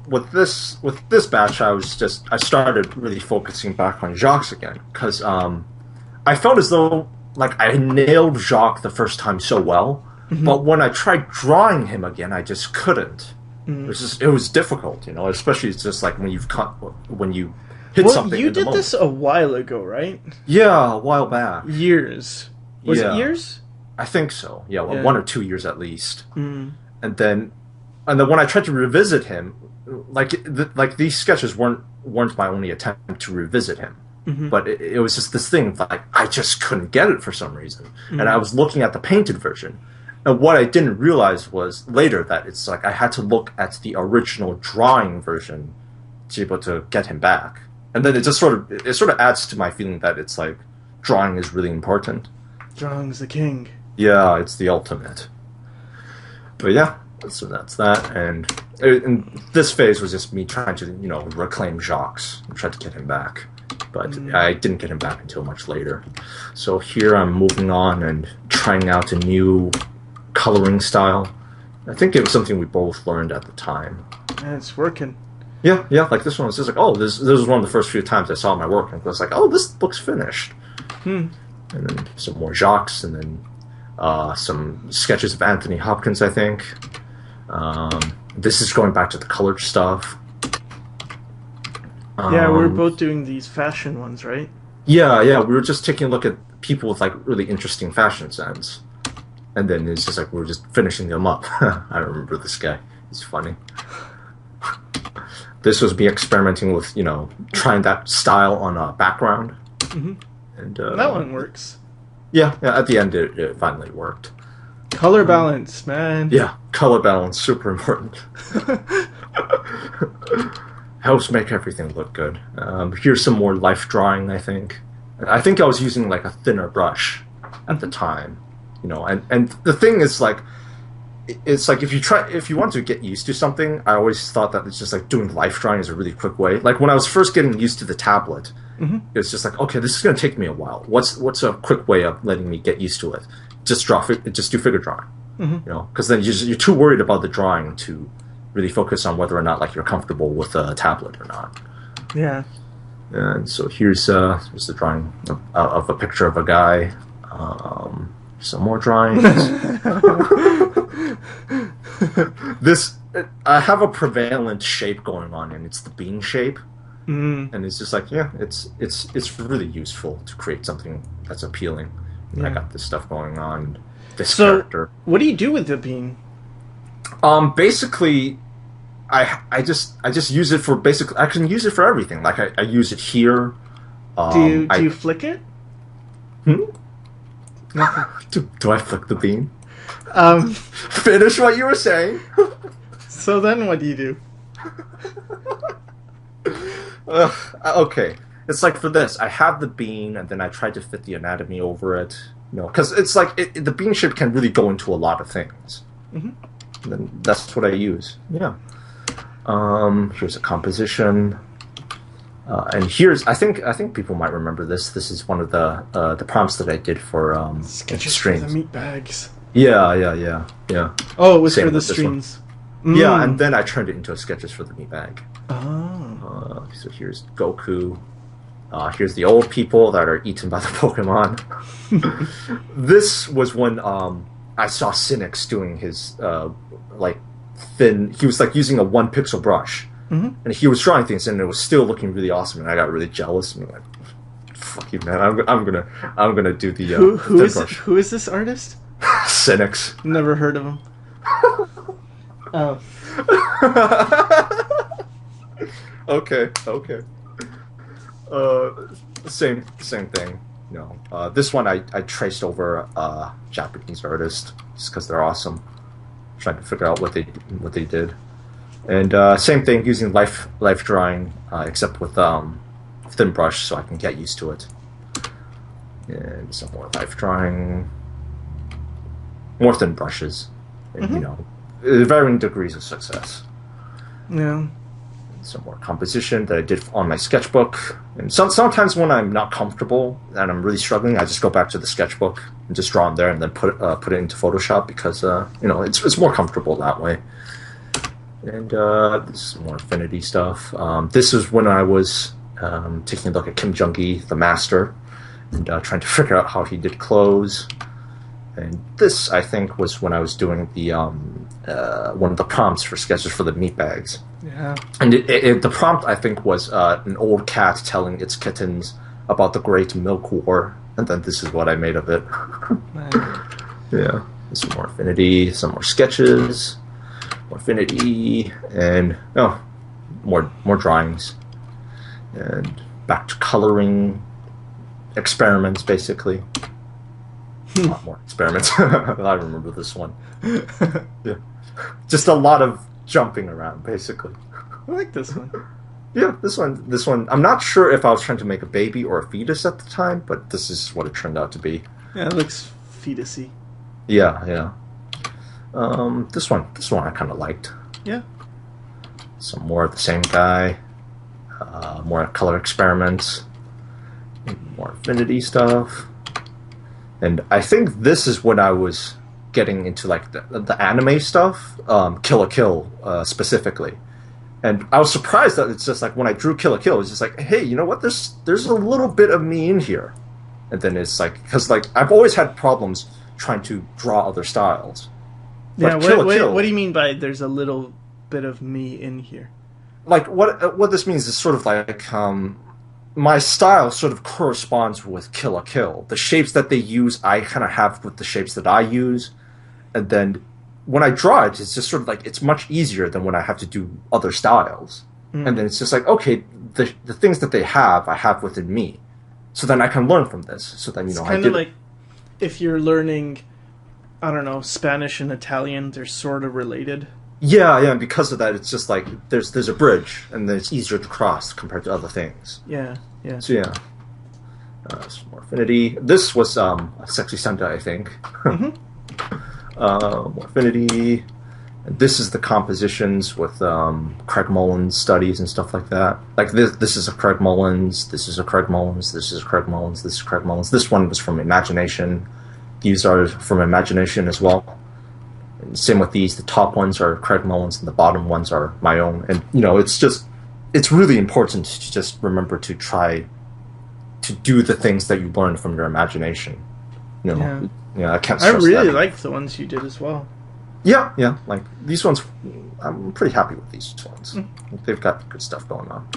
with this batch, I started really focusing back on Jacques again, because I felt as though like I nailed Jacques the first time so well, but when I tried drawing him again, I just couldn't. It was difficult, especially it's just like when you hit something. You did this a while ago, right? Yeah, a while back. Years. Was it years? I think so. Yeah, 1 or 2 years at least. And then when I tried to revisit him, these sketches weren't my only attempt to revisit him. But it was just this thing, like I just couldn't get it for some reason. And I was looking at the painted version. And what I didn't realize was later that it's like I had to look at the original drawing version to be able to get him back. And then it sort of adds to my feeling that it's like drawing is really important. Drawing's the king. Yeah, it's the ultimate. But yeah, so that's that. And this phase was just me trying to, reclaim Jacques and try to get him back. But I didn't get him back until much later. So here I'm moving on and trying out a new coloring style. I think it was something we both learned at the time. And it's working. Yeah, like this one was just like, this was one of the first few times I saw my work, and I was like, this looks finished. And then some more Jacques, and then some sketches of Anthony Hopkins, I think. This is going back to the colored stuff. Yeah, we were both doing these fashion ones, right? Yeah, we were just taking a look at people with like really interesting fashion sense. And then it's just like we were just finishing them up. I remember this guy. He's funny. This was me experimenting with, trying that style on a background. And that one works. Yeah, at the end it finally worked. Color balance, man. Yeah, color balance, super important. Helps make everything look good. Here's some more life drawing, I think. I think I was using like a thinner brush at the time. And the thing is like, it's like if you want to get used to something, I always thought that it's just like doing life drawing is a really quick way. Like when I was first getting used to the tablet, it's just like, okay, this is going to take me a while. What's a quick way of letting me get used to it? Just do figure drawing, you know, because then you're too worried about the drawing to really focus on whether or not like you're comfortable with a tablet or not. Yeah. And so here's the drawing of a picture of a guy. Some more drawings. I have a prevalent shape going on, and it's the bean shape. And it's just like, yeah, it's really useful to create something that's appealing. I got this stuff going on. This character. What do you do with the bean? Basically, I just use it for basically. I can use it for everything. Like I use it here. Do you flick it? Nothing. Do I flick the bean? Finish what you were saying. So then, what do you do? Okay, it's like for this, I have the bean, and then I try to fit the anatomy over it. You know, because it's like the bean shape can really go into a lot of things. And then that's what I use. Yeah. Here's a composition. And here's I think people might remember this. This is one of the prompts that I did for sketches streams. for the meat bags. Yeah. Oh, it was for the streams. Yeah, and then I turned it into a sketches for the Meatbag. Oh. So here's Goku. Here's the old people that are eaten by the Pokemon. This was when I saw Cynics doing his like thin. He was like using a 1 pixel brush. And he was drawing things, and it was still looking really awesome. And I got really jealous. And I'm like, "Fuck you, man! I'm gonna do the who is this artist? Cynics. Never heard of him. Oh. Okay. Same thing. You know, this one I traced over a Japanese artist just because they're awesome. Trying to figure out what they did. And same thing, using life drawing, except with thin brush, so I can get used to it. And some more life drawing, more thin brushes, and you know, varying degrees of success. Yeah. And some more composition that I did on my sketchbook. And sometimes when I'm not comfortable and I'm really struggling, I just go back to the sketchbook and just draw in there, and then put it into Photoshop because you know, it's more comfortable that way. And this is more Affinity stuff. This is when I was taking a look at Jung Gi, the master, and trying to figure out how he did clothes. And this, I think, was when I was doing the one of the prompts for sketches for the meat bags. Yeah. And the prompt, I think, was an old cat telling its kittens about the Great Milk War, and then this is what I made of it. Nice. Yeah. Some more Affinity, some more sketches. More Affinity, and more drawings, and back to coloring, experiments basically. A lot more experiments. I remember this one. Yeah, just a lot of jumping around, basically. I like this one. Yeah, this one. I'm not sure if I was trying to make a baby or a fetus at the time, but this is what it turned out to be. Yeah, it looks fetusy. Yeah. This one I kind of liked. Yeah. Some more of the same guy. More color experiments. More Affinity stuff. And I think this is when I was getting into like the anime stuff, Kill la Kill specifically. And I was surprised that it's just like when I drew Kill la Kill, it's just like, hey, you know what? There's a little bit of me in here. And then it's like, because like I've always had problems trying to draw other styles. But yeah, what do you mean by there's a little bit of me in here? Like what this means is sort of like my style sort of corresponds with Kill la Kill. The shapes that they use, I kind of have with the shapes that I use, and then when I draw it, it's just sort of like it's much easier than when I have to do other styles. And then it's just like, okay, the things that they have, I have within me, so then I can learn from this. So then it's kind of like if you're learning, I don't know, Spanish and Italian, they're sort of related. Yeah, and because of that, it's just like there's a bridge, and then it's easier to cross compared to other things. Yeah. So yeah, some more Affinity. This was a Sexy Santa, I think. Affinity. And this is the compositions with Craig Mullins studies and stuff like that. Like this is a Craig Mullins, this is a Craig Mullins, this is a Craig Mullins, this is Craig Mullins. This one was from Imagination. These are from Imagination as well. And same with these. The top ones are Craig Mullins and the bottom ones are my own. And, you know, it's really important to just remember to try to do the things that you learn from your imagination. You know, I can't stress that. I really like the ones you did as well. Yeah, like these ones, I'm pretty happy with these ones. They've got good stuff going on.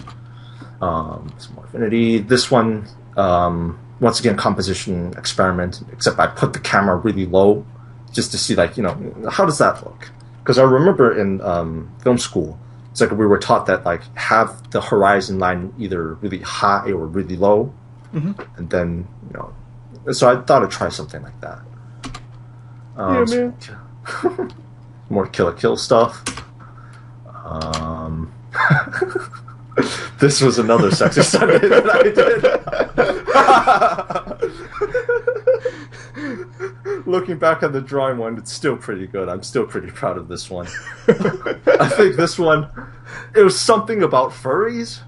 Some more Affinity. This one, once again, composition experiment, except I put the camera really low just to see, like, you know, how does that look? Because I remember in film school, it's like we were taught that, like, have the horizon line either really high or really low, and then, you know, so I thought I'd try something like that. Yeah, man. More Kill stuff. This was another sexy Sunday that I did. Looking back at the drawing one, it's still pretty good. I'm still pretty proud of this one. I think this one, it was something about furries.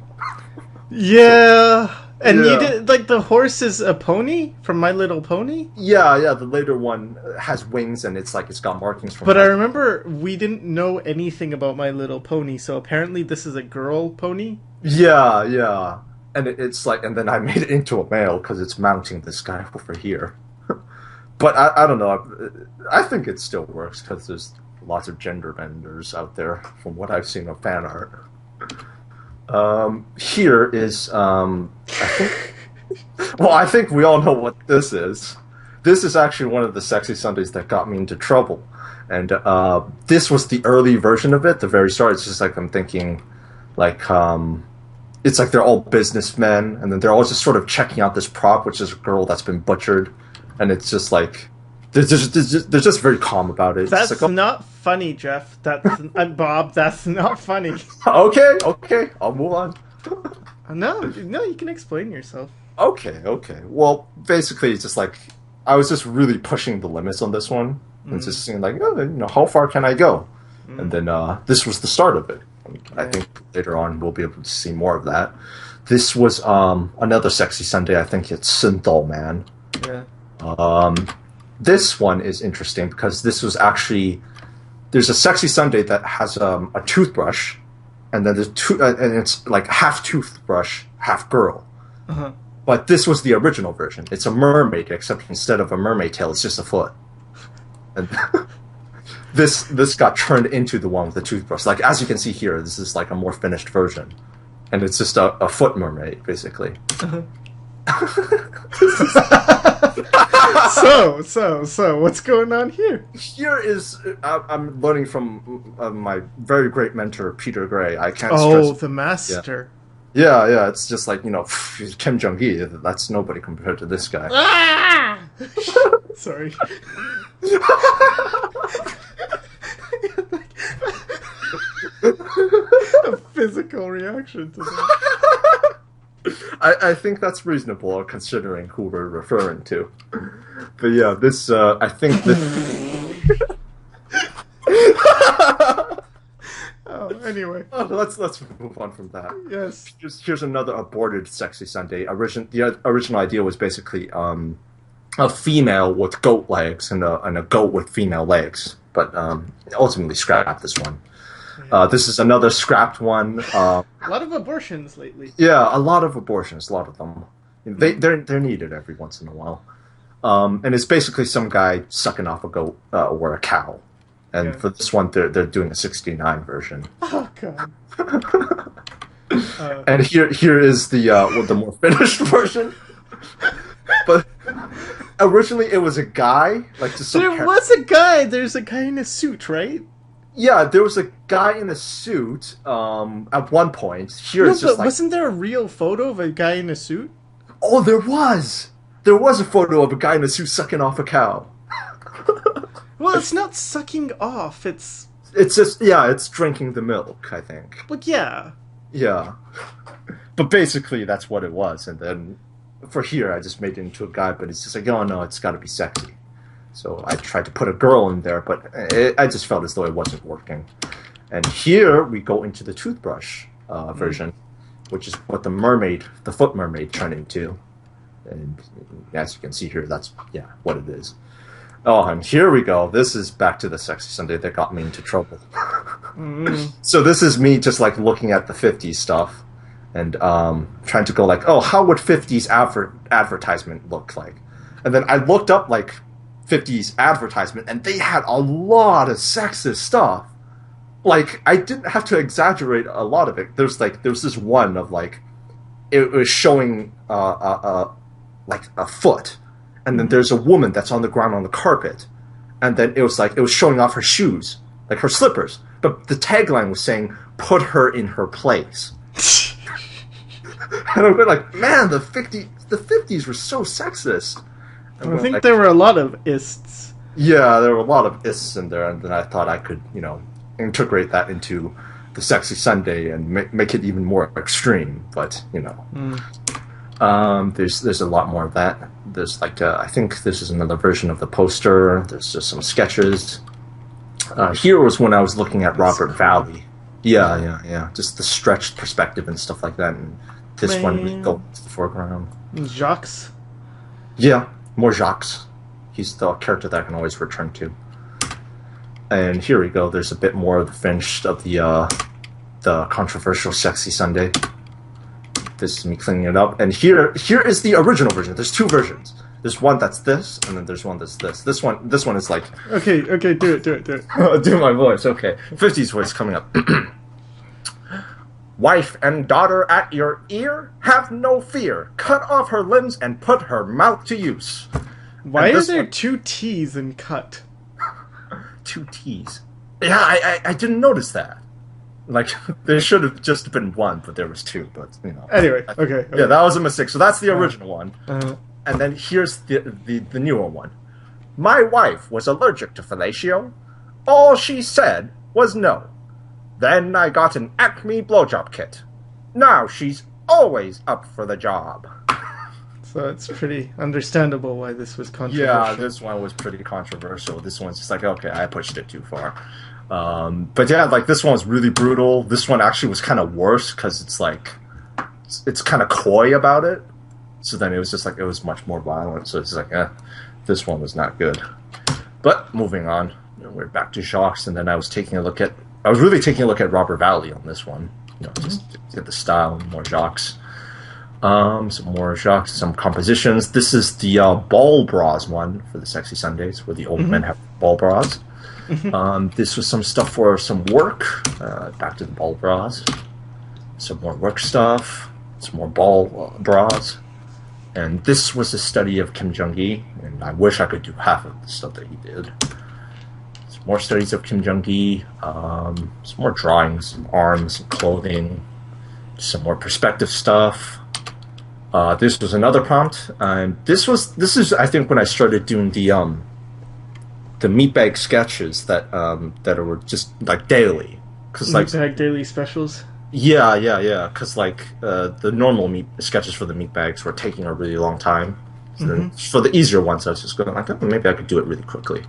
Yeah. And you did, like, the horse is a pony from My Little Pony? Yeah, the later one has wings and it's like it's got markings from... But I remember we didn't know anything about My Little Pony, so apparently this is a girl pony? Yeah. And it's like, and then I made it into a male because it's mounting this guy over here. But I don't know. I think it still works because there's lots of gender benders out there from what I've seen of fan art. Here is, I think we all know what this is. This is actually one of the sexy Sundays that got me into trouble. And this was the early version of it, the very start. It's just like I'm thinking, like, it's like they're all businessmen, and then they're all just sort of checking out this prop, which is a girl that's been butchered. And it's just like, they're just very calm about it. That's like, not funny, Jeff. That's Bob. That's not funny. Okay, I'll move on. No, you can explain yourself. Okay. Well, basically, it's just like I was just really pushing the limits on this one, and just seeing like, oh, you know, how far can I go? And then this was the start of it. I think later on we'll be able to see more of that. This was another sexy Sunday. I think it's Synthol Man. Yeah. This one is interesting because this was actually, there's a sexy Sunday that has a toothbrush, and then and it's like half toothbrush, half girl. But this was the original version. It's a mermaid, except instead of a mermaid tail, it's just a foot. And this got turned into the one with the toothbrush. Like, as you can see here, this is like a more finished version, and it's just a foot mermaid, basically. So, what's going on here? Here is, I'm learning from my very great mentor, Peter Gray. I can't stress. Oh, the master. Yeah, it's just like, you know, Kim Jung Gi, that's nobody compared to this guy. Ah! Sorry. A physical reaction to that. I think that's reasonable considering who we're referring to. But yeah, this, I think this... Anyway. Let's move on from that. Yes. Here's another aborted sexy Sunday. The original idea was basically a female with goat legs and a goat with female legs, but ultimately scrapped this one. This is another scrapped one. A lot of abortions lately. Yeah, a lot of abortions, a lot of them. They're needed every once in a while. And it's basically some guy sucking off a goat or a cow. And for this one, they're doing a 69 version. Oh god. And here is the more finished version. But originally it was a guy, like just there was a guy. There's a guy in a suit, right? Yeah, there was a guy in a suit at one point. Here it's just like, wasn't there a real photo of a guy in a suit? Oh, there was. There was a photo of a guy in a suit sucking off a cow. Well, it's not sucking off. It's just, yeah, it's drinking the milk, I think. But yeah. Yeah. But basically, that's what it was. And then for here, I just made it into a guy, but it's just like, oh no, it's got to be sexy. So I tried to put a girl in there, but I just felt as though it wasn't working. And here we go into the toothbrush version, which is what the foot mermaid turned into. And as you can see here, that's, what it is. Oh, and here we go. This is back to the Sexy Sunday that got me into trouble. So this is me just like looking at the 50s stuff and trying to go like, oh, how would 50s advertisement look like? And then I looked up like 50s advertisement, and they had a lot of sexist stuff. Like, I didn't have to exaggerate a lot of it. There's this one of like, it was showing like a foot, and then there's a woman that's on the ground on the carpet, and then it was showing off her shoes, like her slippers, but the tagline was saying, "Put her in her place." And I'm like, man, the 50s were so sexist. I think there were a lot of ists. Yeah, there were a lot of ists in there, and then I thought I could, integrate that into the Sexy Sunday and make it even more extreme. But there's a lot more of that. There's like I think this is another version of the poster. There's just some sketches. Here was when I was looking at Robert Valley. Yeah. Just the stretched perspective and stuff like that. And this one we go to the foreground. Jacques. Yeah, more Jacques. He's the character that I can always return to. And here we go. There's a bit more of the finish of the controversial Sexy Sunday. This is me cleaning it up. And here is the original version. There's two versions. There's one that's this, and then there's one that's this. This one is like... Okay, do it. Do my voice, okay. 50s voice coming up. Wife and daughter at your ear, have no fear. Cut off her limbs and put her mouth to use. Why is there two T's in cut? Two T's. Yeah, I didn't notice that. Like, there should have just been one, but there was two, but, Anyway, okay. Yeah, that was a mistake. So that's the original one. And then here's the newer one. My wife was allergic to fellatio. All she said was no. Then I got an Acme blowjob kit. Now she's always up for the job. So it's pretty understandable why this was controversial. Yeah, this one was pretty controversial. This one's just like, okay, I pushed it too far. But yeah, like this one was really brutal. This one actually was kind of worse because it's like, it's kind of coy about it. So then it was just like, it was much more violent. So it's like, this one was not good. But moving on, we're back to Jacques, and then I was really taking a look at Robert Valley on this one. Just to get the style and more Jacques. Some more Jacques, some compositions. This is the ball bras one for the Sexy Sundays, where the old men have ball bras. This was some stuff for some work. Back to the ball bras. Some more work stuff. Some more ball bras. And this was a study of Jung Gi, and I wish I could do half of the stuff that he did. Some more studies of Jung Gi. Some more drawings, some arms, some clothing. Some more perspective stuff. This was another prompt, and this is I think when I started doing the Meatbag sketches that were just like daily, because like Meatbag daily specials. Yeah, because like the normal sketches for the Meatbags were taking a really long time. So for the easier ones, I was just going like, oh, maybe I could do it really quickly.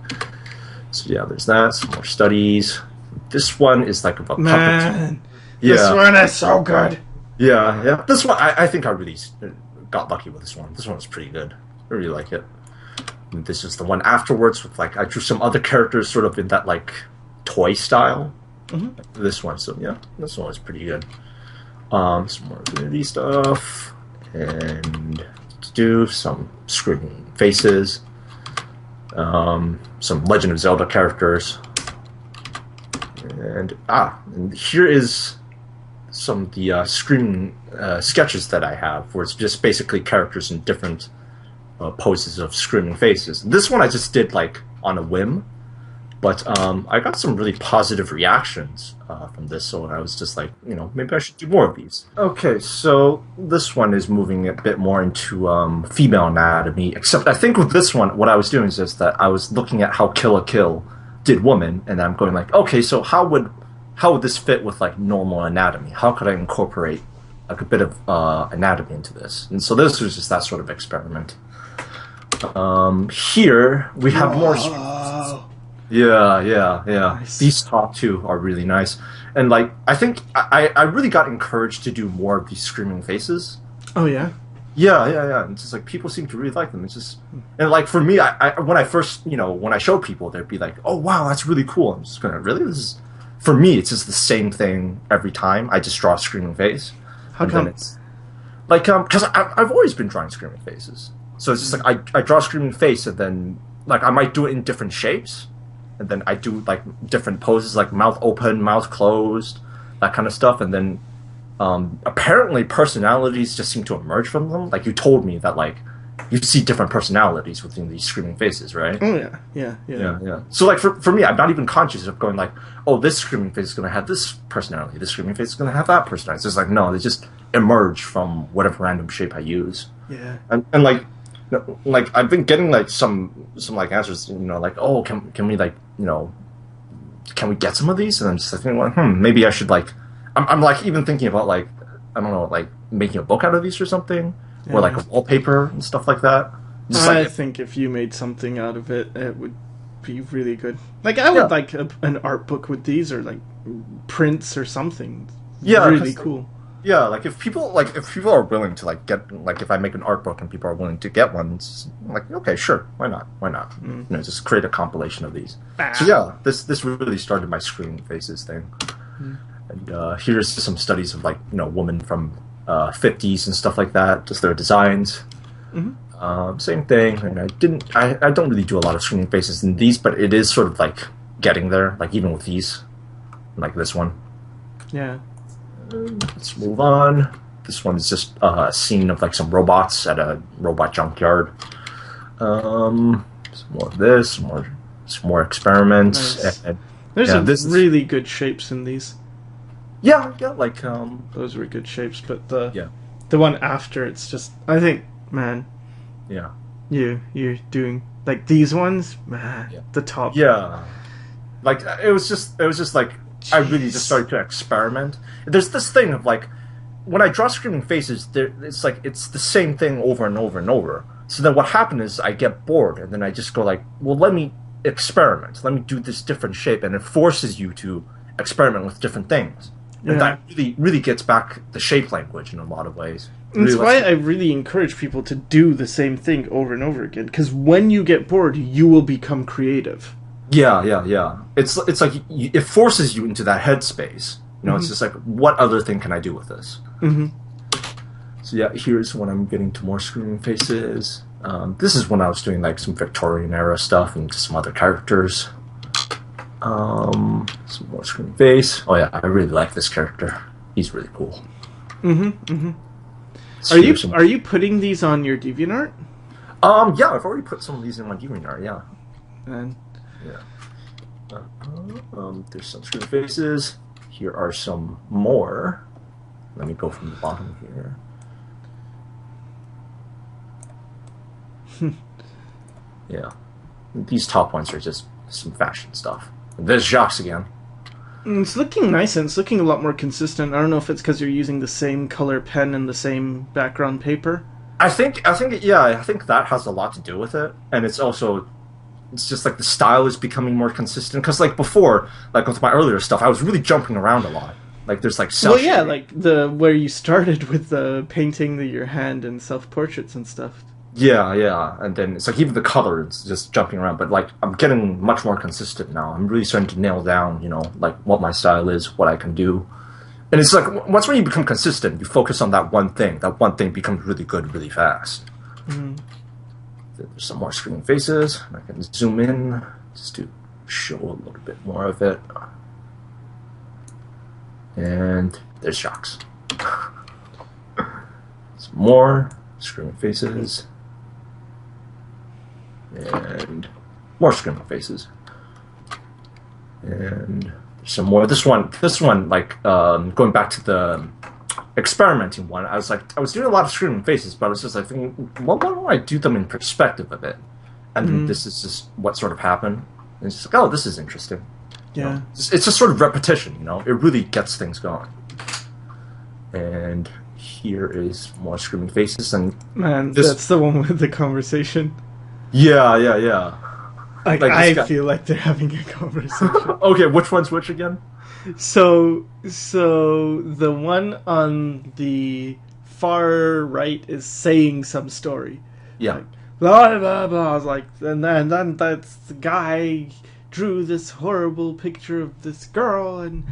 So yeah, there's that. Some more studies. This one is like about puppets. This one is so good. Yeah. This one, I think I really got lucky with this one. This one was pretty good. I really like it. And this is the one afterwards with like, I drew some other characters sort of in that like toy style. This one, so yeah, this one was pretty good. Some more Unity stuff. And to do some screaming faces. Some Legend of Zelda characters. And here is some of the screen sketches that I have, where it's just basically characters in different poses of screaming faces. This one I just did like on a whim, but I got some really positive reactions from this, so I was just like, maybe I should do more of these. Okay, so this one is moving a bit more into female anatomy, except I think with this one, what I was doing is just that I was looking at how Kill la Kill did woman, and I'm going like, okay, so how would this fit with like normal anatomy? How could I incorporate like a bit of anatomy into this? And so this was just that sort of experiment. Here we have more. Oh, Yeah. nice. These top two are really nice, and like I think I really got encouraged to do more of these screaming faces. Oh yeah. Yeah. It's just like people seem to really like them. It's just, and like for me, I when I first, when I show people, they'd be like, "Oh wow, that's really cool." I'm just going, "Really? This is." For me, it's just the same thing every time. I just draw a screaming face. How come? It's like because I've always been drawing screaming faces. So it's just like I draw a screaming face, and then like I might do it in different shapes, and then I do like different poses, like mouth open, mouth closed, that kind of stuff, and then. Apparently personalities just seem to emerge from them. Like you told me that like you see different personalities within these screaming faces, right? Oh yeah. So like for me, I'm not even conscious of going like, oh, this screaming face is going to have this personality. This screaming face is going to have that personality. It's just like, no, they just emerge from whatever random shape I use. Yeah. And like I've been getting like some like answers, like, oh, can we like, can we get some of these? And I'm just like thinking, well, maybe I should like. I'm like even thinking about like I don't know, like making a book out of these or something, or like a wallpaper and stuff like that. I think if you made something out of it, it would be really good. Like I would like an art book with these, or like prints or something. Yeah, really cool. Yeah, like if people are willing to like get like if I make an art book and people are willing to get one, it's like okay, sure, why not? Just create a compilation of these. So yeah, this really started my screaming faces thing. And here's some studies of like women from 50s and stuff like that, just their designs. Same thing. And I don't really do a lot of screaming faces in these, but it is sort of like getting there. Like even with these, like this one. Yeah. Let's move on. This one is just a scene of like some robots at a robot junkyard. Some more of this, some more experiments. Nice. And There's some really good shapes in these. Yeah, like those were good shapes, but the one after, it's just I think, man. Yeah. You're doing like these ones, man. Yeah. The top. Yeah. Like it was just like I really just started to experiment. There's this thing of like when I draw screaming faces, it's like it's the same thing over and over and over. So then what happened is I get bored, and then I just go like, well, let me experiment. Let me do this different shape, and it forces you to experiment with different things. And that really gets back the shape language in a lot of ways. That's why I really encourage people to do the same thing over and over again. Because when you get bored, you will become creative. Yeah. It's like it forces you into that headspace. It's just like, what other thing can I do with this? So yeah, here's when I'm getting to more screaming faces. This is when I was doing like some Victorian era stuff and some other characters. Some more screaming face. Oh yeah, I really like this character. He's really cool. Are you putting these on your DeviantArt? Yeah, I've already put some of these in my DeviantArt. Yeah. And there's some screaming faces. Here are some more. Let me go from the bottom here. Yeah, these top ones are just some fashion stuff. There's Jacques again. It's looking nice, and it's looking a lot more consistent. I don't know if it's because you're using the same color pen and the same background paper. I think that has a lot to do with it, and it's just like the style is becoming more consistent. Because like before, like with my earlier stuff, I was really jumping around a lot. Like there's like like where you started with the painting your hand and self-portraits and stuff. Yeah, and then it's like even the color, it's just jumping around. But like I'm getting much more consistent now. I'm really starting to nail down, like what my style is, what I can do. And it's like once when you become consistent, you focus on that one thing. That one thing becomes really good, really fast. There's some more screaming faces. I can zoom in just to show a little bit more of it. And there's Jacques. Some more screaming faces. And more screaming faces. And there's some more. This one, like going back to the experimenting one, I was doing a lot of screaming faces, but I was just like thinking, why don't I do them in perspective a bit? And this is just what sort of happened. And it's just like, oh, this is interesting. Yeah. It's just sort of repetition, It really gets things going. And here is more screaming faces, and that's the one with the conversation. Yeah. Like I feel like they're having a conversation. Okay, which one's which again? So the one on the far right is saying some story. Yeah. Like, blah blah blah. I was like, and then that's the guy drew this horrible picture of this girl, and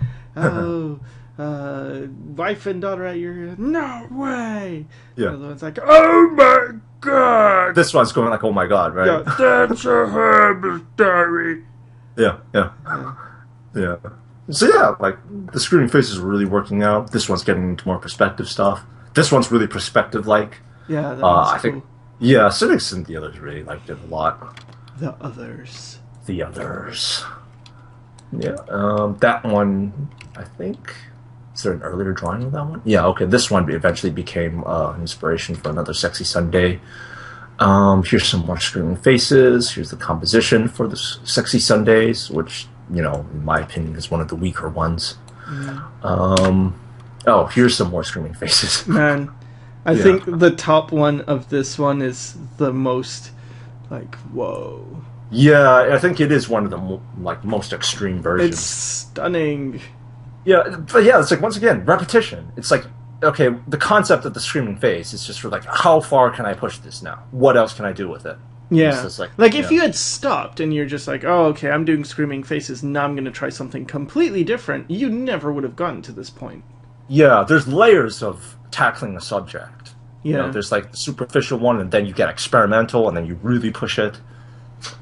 wife and daughter at your no way. Yeah. The other one's like, oh my god. This one's going like, oh my god, right? Yeah, that's a horrible story. Yeah. So yeah, like the screaming faces were really working out. This one's getting into more perspective stuff. This one's really perspective-like. Yeah, that was I think. Yeah, Cynics and the others really liked it a lot. The others. Yeah, that one, I think. Is there an earlier drawing of that one? Yeah, okay. This one eventually became an inspiration for another Sexy Sunday. Here's some more screaming faces. Here's the composition for the Sexy Sundays, which, you know, in my opinion, is one of the weaker ones. Here's some more screaming faces. Man, I think the top one of this one is the most, like, whoa. Yeah, I think it is one of the most extreme versions. It's stunning. Yeah, but yeah, it's like, once again, repetition. It's like, okay, the concept of the screaming face is just for like, how far can I push this now? What else can I do with it? Yeah. Like if you had stopped and you're just like, oh, okay, I'm doing screaming faces, now I'm going to try something completely different, you never would have gotten to this point. Yeah, there's layers of tackling a subject. Yeah. You know, there's like the superficial one, and then you get experimental, and then you really push it.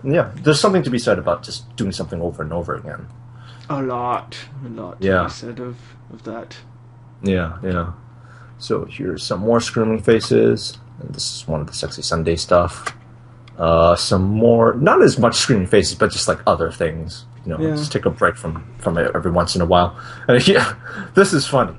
And yeah, there's something to be said about just doing something over and over again. A lot to be said of that. Yeah. So here's some more screaming faces. And this is one of the Sexy Sunday stuff. Some more, not as much screaming faces, but just like other things. You know, just take a break from it every once in a while. And yeah, this is funny.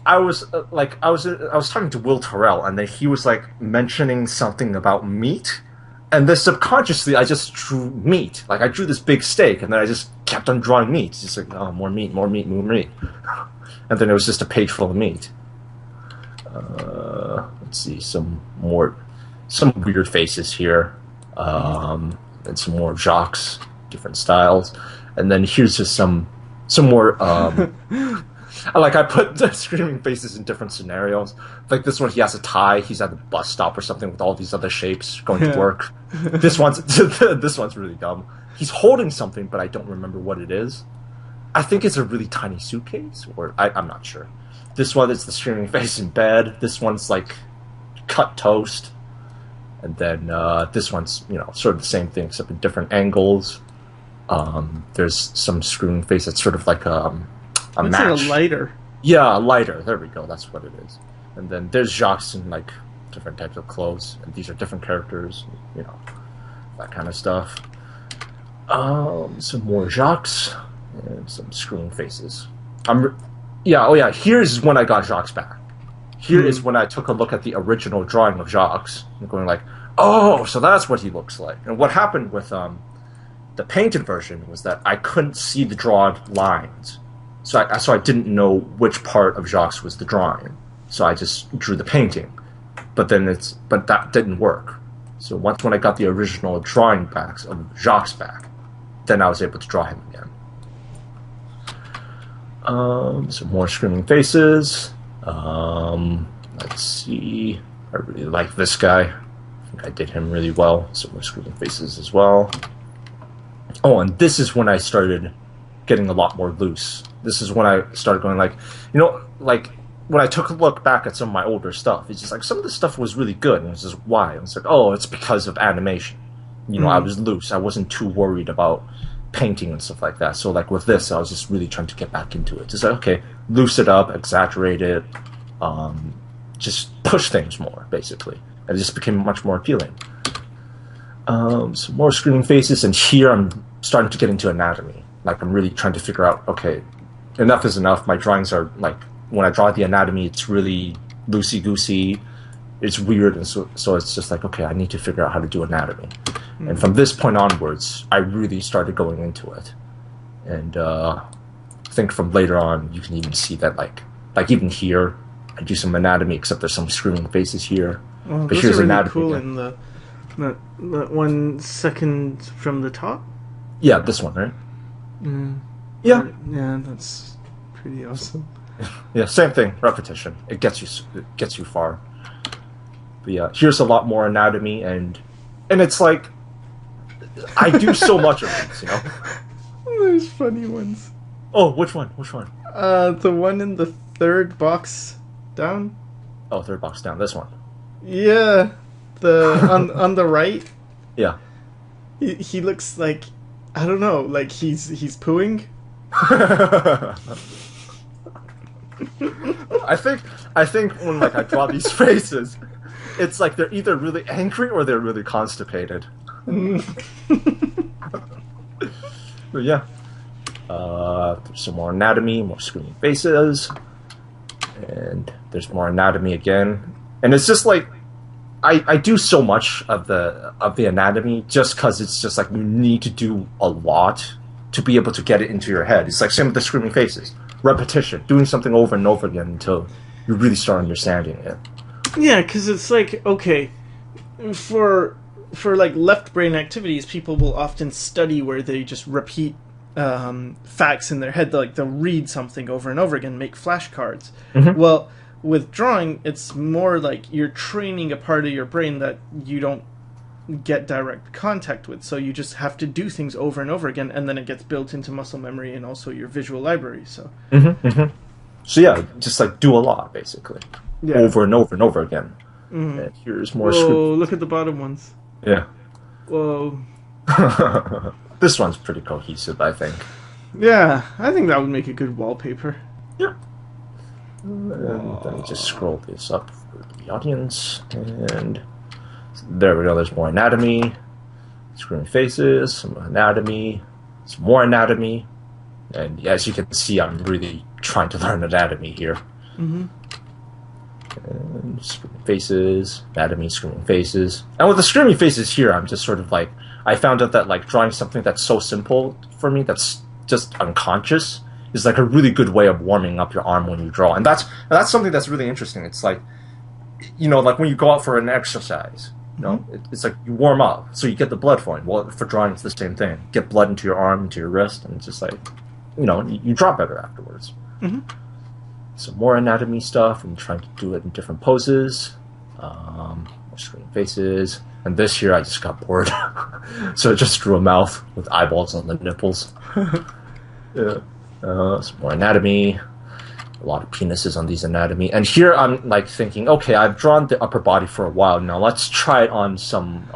I was talking to Will Terrell, and then he was like mentioning something about meat. And then subconsciously, I just drew meat. Like, I drew this big steak, and then I just kept on drawing meat. It's just like, oh, more meat. And then it was just a page full of meat. Let's see, some weird faces here. And some more Jacques, different styles. And then here's just some more... I put the screaming faces in different scenarios. Like this one, he has a tie. He's at the bus stop or something with all these other shapes going to work. This one's really dumb. He's holding something, but I don't remember what it is. I think it's a really tiny suitcase, or I'm not sure. This one is the screaming face in bed. This one's like cut toast, and then this one's sort of the same thing except in different angles. There's some screaming face that's sort of like a match. A lighter. Yeah, a lighter. There we go. That's what it is. And then there's Jacques in like different types of clothes, and these are different characters. That kind of stuff. Some more Jacques and some screaming faces. Here's when I got Jacques back. Here is when I took a look at the original drawing of Jacques and going like, oh, so that's what he looks like. And what happened with the painted version was that I couldn't see the drawn lines. So I didn't know which part of Jacques was the drawing. So I just drew the painting. But that didn't work. So when I got the original drawing backs of Jacques back, then I was able to draw him again. Some more screaming faces. Let's see. I really like this guy. I think I did him really well. Some more screaming faces as well. Oh, and this is when I started getting a lot more loose. This is when I started going like when I took a look back at some of my older stuff, it's just like some of the stuff was really good, and it's just why? It's like, oh, it's because of animation. I was loose. I wasn't too worried about painting and stuff like that. So like with this, I was just really trying to get back into it. Just like, okay, loose it up, exaggerate it, just push things more, basically. And it just became much more appealing. Some more screaming faces, and here I'm starting to get into anatomy. Like I'm really trying to figure out, okay, enough is enough. My drawings are like, when I draw the anatomy, it's really loosey-goosey. It's weird, and so it's just like, okay, I need to figure out how to do anatomy. And from this point onwards, I really started going into it. And I think from later on, you can even see that, like even here, I do some anatomy, except there's some screaming faces here. Well, but here's really anatomy. Cool in That 1 second from the top? Yeah, this one, right? Mm. Yeah. Yeah, that's pretty awesome. Yeah, same thing. Repetition. It gets you far. But yeah, here's a lot more anatomy, and it's like I do so much of these, you know. There's funny ones. Oh, which one? Which one? The one in the third box down. Oh, third box down. This one. Yeah, on the right. Yeah. He looks like, I don't know, like he's pooing. I think when like I draw these faces, it's like they're either really angry or they're really constipated. But yeah, there's some more anatomy, more screaming faces, and there's more anatomy again. And it's just like I do so much of the anatomy just because it's just like you need to do a lot to be able to get it into your head. It's like same with the screaming faces. Repetition, doing something over and over again until you really start understanding it. Yeah, because it's like, okay, for like left brain activities, people will often study where they just repeat facts in their head. Like they'll read something over and over again, make flashcards. Mm-hmm. Well, with drawing, it's more like you're training a part of your brain that you don't get direct contact with, so you just have to do things over and over again, and then it gets built into muscle memory and also your visual library. So So yeah, just like do a lot basically, over and over and over again. Mm-hmm. And here's more. Whoa! Look at the bottom ones. Yeah. Whoa. This one's pretty cohesive, I think. Yeah, I think that would make a good wallpaper. Yeah. And then just scroll this up for the audience, and there we go. There's more anatomy, screaming faces, some anatomy, some more anatomy, and as you can see, I'm really trying to learn anatomy here. Mm-hmm. And screaming faces, anatomy, screaming faces, and with the screaming faces here, I'm just sort of like I found out that like drawing something that's so simple for me, that's just unconscious, is like a really good way of warming up your arm when you draw, and that's something that's really interesting. It's like, you know, like when you go out for an exercise. You know, it's like you warm up, so you get the blood flowing. Well, for drawing, it's the same thing. Get blood into your arm, into your wrist, and it's just like, you know, you draw better afterwards. Mm-hmm. Some more anatomy stuff. I'm trying to do it in different poses. More screen faces. And this year I just got bored. So I just drew a mouth with eyeballs on the nipples. Yeah. Some more anatomy. A lot of penises on these anatomy. And here I'm like thinking, okay, I've drawn the upper body for a while now. Let's try it on some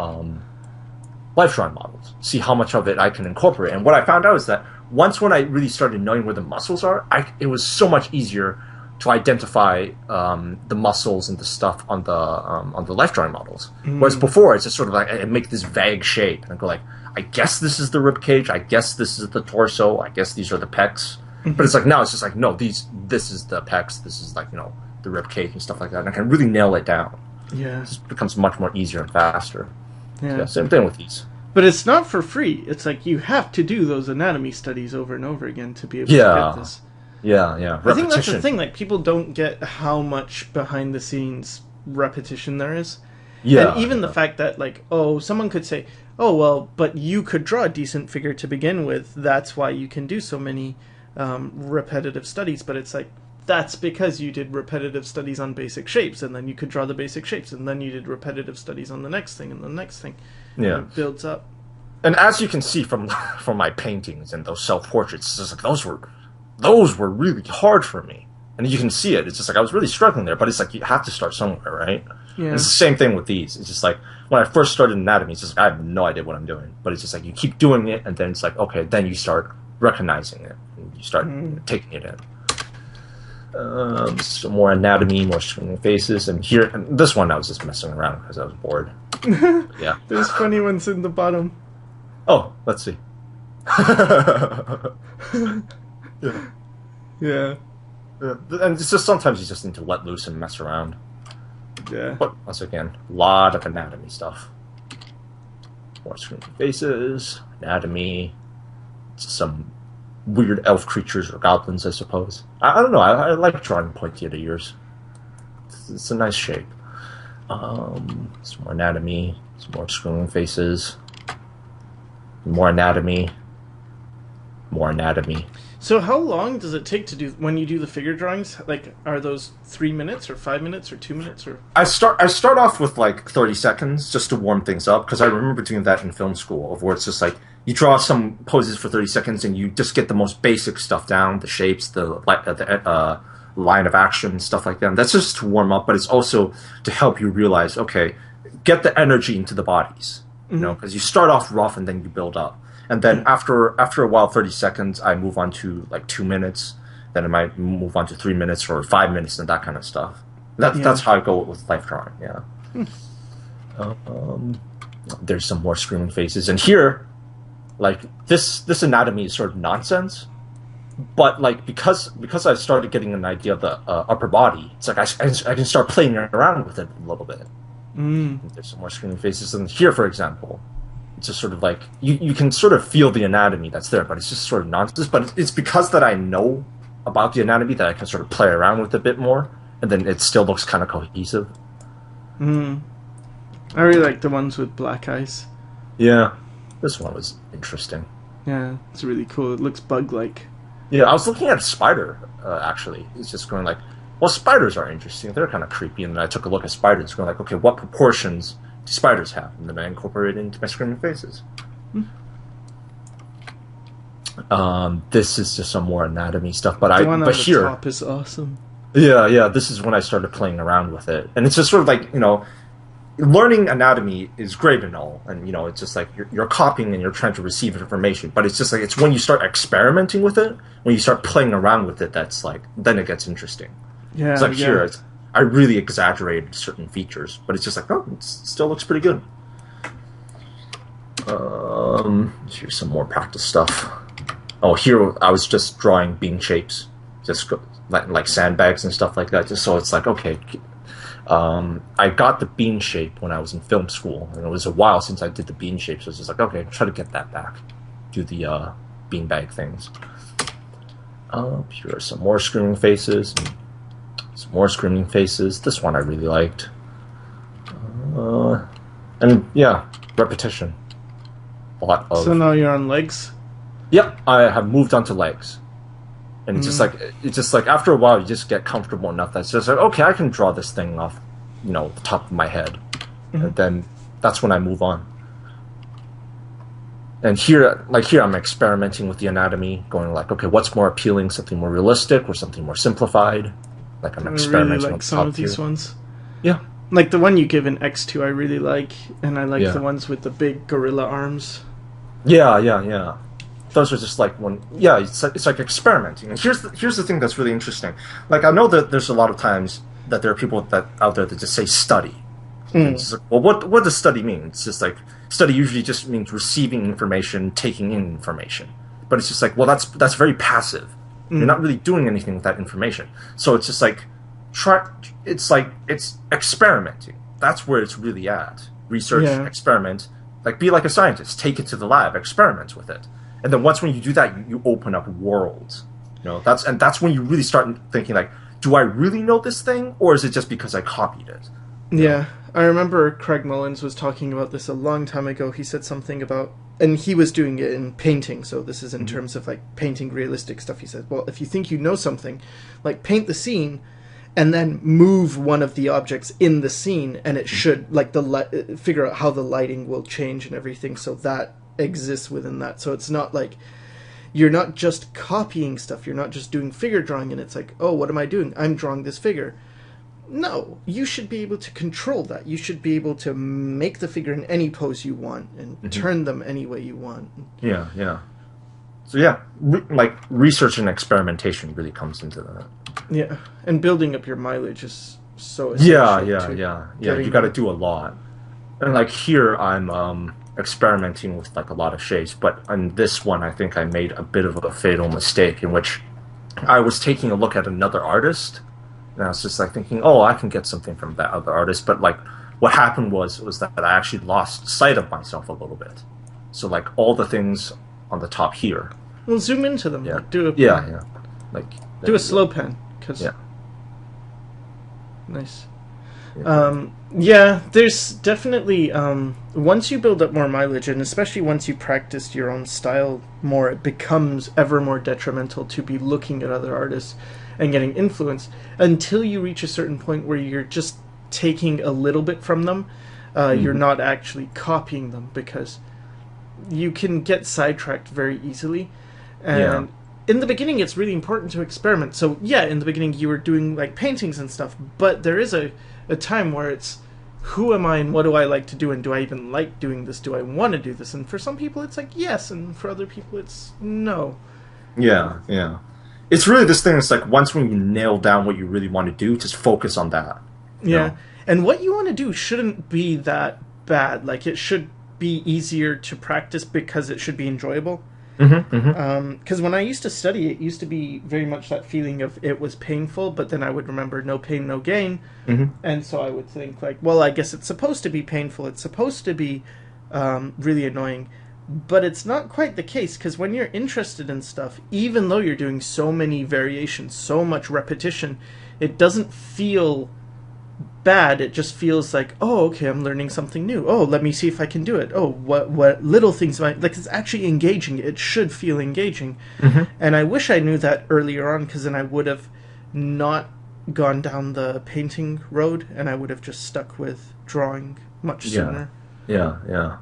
life drawing models. See how much of it I can incorporate. And what I found out is that when I really started knowing where the muscles are, it was so much easier to identify the muscles and the stuff on the life drawing models. Whereas before, it's just sort of like I make this vague shape and I go like, I guess this is the rib cage. I guess this is the torso. I guess these are the pecs. But it's like now it's just like, no, this is the pecs. This is like, you know, the rib cage and stuff like that. And I can really nail it down. Yeah, It just becomes much more easier and faster. yeah. So, yeah, same thing with these. But it's not for free. It's like you have to do those anatomy studies over and over again to be able to get this. Yeah, yeah. I think that's the thing. Like people don't get how much behind the scenes repetition there is. Yeah. And even the fact that like, oh, someone could say, oh well, but you could draw a decent figure to begin with. That's why you can do so many repetitive studies. But it's like that's because you did repetitive studies on basic shapes, and then you could draw the basic shapes, and then you did repetitive studies on the next thing and the next thing. Yeah. And it builds up. And as you can see from my paintings and those self-portraits, it's just like those were really hard for me. And you can see it. It's just like I was really struggling there, but it's like you have to start somewhere, right? Yeah. And it's the same thing with these. It's just like when I first started anatomy, it's just like I have no idea what I'm doing. But it's just like you keep doing it, and then it's like, okay, then you start recognizing it. And you start taking it in. Some more anatomy, more screaming faces. And here, and this one I was just messing around because I was bored. Yeah. There's funny ones in the bottom. Oh, let's see. Yeah. Yeah. Yeah. And it's just sometimes you just need to let loose and mess around. Yeah. But once again, a lot of anatomy stuff. More screaming faces, anatomy, some weird elf creatures or goblins, I suppose. I don't know. I like drawing pointy ears. It's a nice shape. Some more anatomy, some more screwing faces, more anatomy, more anatomy. So how long does it take to do when you do the figure drawings? Like, are those 3 minutes or 5 minutes or 2 minutes or? I start off with like 30 seconds just to warm things up, because I remember doing that in film school, of where it's just like you draw some poses for 30 seconds and you just get the most basic stuff down, the shapes, the line of action, stuff like that. And that's just to warm up, but it's also to help you realize, okay, get the energy into the bodies, you know, because you start off rough and then you build up. And then after a while, 30 seconds, I move on to like 2 minutes. Then I might move on to 3 minutes or 5 minutes and that kind of stuff. That's how I go with life drawing. Yeah. There's some more screaming faces, and here, like this anatomy is sort of nonsense. But like because I started getting an idea of the upper body, it's like I can start playing around with it a little bit. There's some more screaming faces, and here, for example, it's just sort of like you can sort of feel the anatomy that's there, but it's just sort of nonsense. But it's because that I know about the anatomy that I can sort of play around with it a bit more, and then it still looks kind of cohesive. I really like the ones with black eyes. Yeah, this one was interesting. Yeah, it's really cool. It looks bug-like. Yeah, I was looking at a spider, actually. It's just going like, well, spiders are interesting. They're kind of creepy. And then I took a look at spiders, going like, okay, what proportions do spiders have? And then I incorporated it into my screaming faces. This is just some more anatomy stuff. But the one on here, the top is awesome. Yeah, this is when I started playing around with it. And it's just sort of like, you know, learning anatomy is great and all, and you know, it's just like you're copying and you're trying to receive information, but it's just like it's when you start experimenting with it, when you start playing around with it, that's like then it gets interesting. Yeah, it's like here, I really exaggerated certain features, but it's just like, oh, it still looks pretty good. Here's some more practice stuff. Oh, here I was just drawing bean shapes, just like sandbags and stuff like that, just so it's like, okay. I got the bean shape when I was in film school, and it was a while since I did the bean shape, so it's just like, okay, try to get that back. Do the beanbag things. Here are some more screaming faces. Some more screaming faces. This one I really liked. And yeah, repetition. A lot of. So now you're on legs? Yep, I have moved on to legs. And it's just like after a while you just get comfortable enough that's just like, okay, I can draw this thing off, you know, the top of my head. And then that's when I move on. And here I'm experimenting with the anatomy, going like, okay, what's more appealing, something more realistic or something more simplified? Like I'm experimenting. I really like some of these ones. Yeah. Like the one you give in X2 I really like, and I like the ones with the big gorilla arms. Yeah. Those are just like it's like experimenting. And here's the thing that's really interesting. Like I know that there's a lot of times that there are people out there that just say study. It's like, well, what does study mean? It's just like study usually just means receiving information, taking in information. But it's just like, well, that's very passive. You're not really doing anything with that information. So it's just like it's experimenting. That's where it's really at. Research, experiment. Like be like a scientist. Take it to the lab, experiment with it. And then when you do that, you open up worlds. You know, that's when you really start thinking like, do I really know this thing, or is it just because I copied it? Yeah, I remember Craig Mullins was talking about this a long time ago. He said something about, and he was doing it in painting, so this is in terms of like painting realistic stuff. He said, well, if you think you know something, like paint the scene, and then move one of the objects in the scene, and it should like figure out how the lighting will change and everything, so that exists within that. So it's not like you're not just copying stuff, you're not just doing figure drawing and it's like, oh, what am I doing? I'm drawing this figure. No, you should be able to control that. You should be able to make the figure in any pose you want and turn them any way you want. Yeah. So like research and experimentation really comes into that. Yeah, and building up your mileage is so essential. Yeah. You got to do a lot. And like here I'm experimenting with like a lot of shapes, but on this one I think I made a bit of a fatal mistake in which I was taking a look at another artist and I was just like thinking, oh, I can get something from that other artist, but like what happened was that I actually lost sight of myself a little bit. So like all the things on the top here, well, zoom into them. Like, do a do a slow pan, yeah. Nice. Yeah, there's definitely once you build up more mileage, and especially once you practice your own style more, it becomes ever more detrimental to be looking at other artists and getting influence until you reach a certain point where you're just taking a little bit from them. You're not actually copying them, because you can get sidetracked very easily. And in the beginning, it's really important to experiment. So yeah, in the beginning you were doing like paintings and stuff, but there is a time where it's, who am I and what do I like to do, and do I even like doing this? Do I want to do this? And for some people it's like yes, and for other people it's no. Yeah, yeah. It's really this thing, it's like once when you nail down what you really want to do, just focus on that. Yeah. And what you want to do shouldn't be that bad. Like, it should be easier to practice because it should be enjoyable. Because when I used to study, it used to be very much that feeling of it was painful, but then I would remember no pain, no gain. And so I would think, like, well, I guess it's supposed to be painful. It's supposed to be really annoying. But it's not quite the case, because when you're interested in stuff, even though you're doing so many variations, so much repetition, it doesn't feel bad. It just feels like, oh, okay, I'm learning something new. Oh, let me see if I can do it. Oh, what little things am I... Like, it's actually engaging. It should feel engaging. And I wish I knew that earlier on, because then I would have not gone down the painting road, and I would have just stuck with drawing much sooner. Yeah.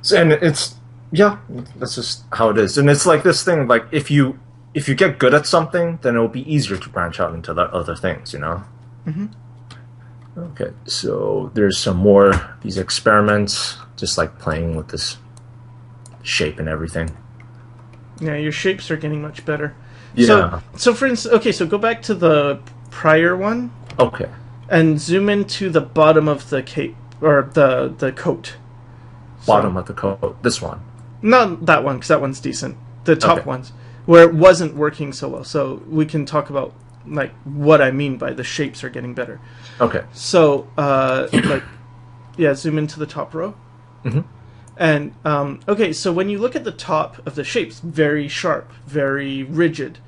So, and it's... Yeah, that's just how it is. And it's like this thing, like, if you get good at something, then it'll be easier to branch out into other things, you know? Okay, so there's some more these experiments, just like playing with this shape and everything. Yeah, your shapes are getting much better. Yeah. So for instance, okay, so go back to the prior one. Okay. And zoom into the bottom of the cape, or the coat. Bottom of the coat. This one. Not that one, because that one's decent. The top ones, where it wasn't working so well. So we can talk about like what I mean by the shapes are getting better. Okay. So zoom into the top row. And okay, so when you look at the top of the shapes, very sharp, very rigid.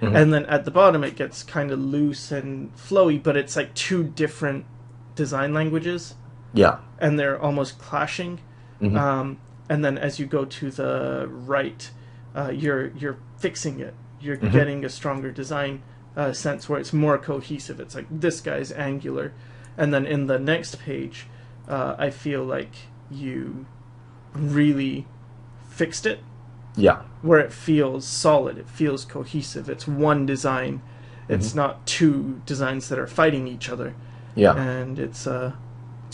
And then at the bottom it gets kind of loose and flowy, but it's like two different design languages. Yeah. And they're almost clashing. And then as you go to the right, you're fixing it. You're getting a stronger design sense where it's more cohesive. It's like, this guy's angular. And then in the next page, I feel like you really fixed it. Yeah. Where it feels solid. It feels cohesive. It's one design. It's not two designs that are fighting each other. Yeah. And it's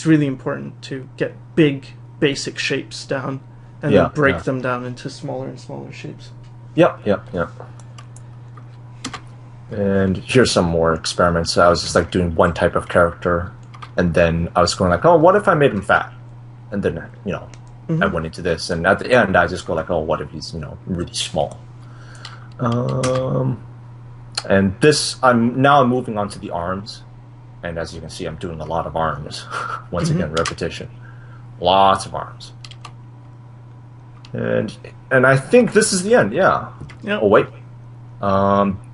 really important to get big, basic shapes down and then break them down into smaller and smaller shapes. Yep. And here's some more experiments. I was just like doing one type of character, and then I was going like, oh, what if I made him fat? And then, you know, I went into this, and at the end I just go like, oh, what if he's, you know, really small? And this, I'm moving on to the arms, and as you can see, I'm doing a lot of arms. Once again, repetition. Lots of arms. And I think this is the end, yeah. Yep. Oh, wait.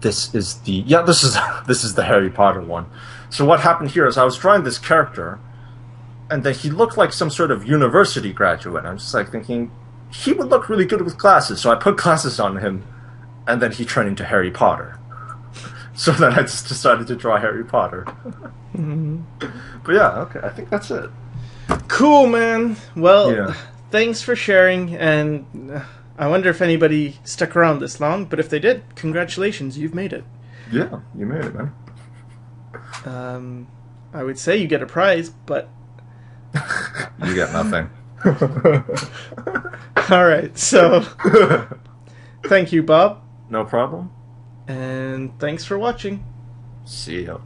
This is the Harry Potter one. So what happened here is I was drawing this character, and then he looked like some sort of university graduate. I'm just like thinking, he would look really good with glasses, so I put glasses on him, and then he turned into Harry Potter. So then I just decided to draw Harry Potter. But yeah, okay, I think that's it. Cool, man. Well, thanks for sharing, and I wonder if anybody stuck around this long, but if they did, congratulations, you've made it. Yeah, you made it, man. I would say you get a prize, but... You get nothing. Alright, so... Thank you, Bob. No problem. And thanks for watching. See ya.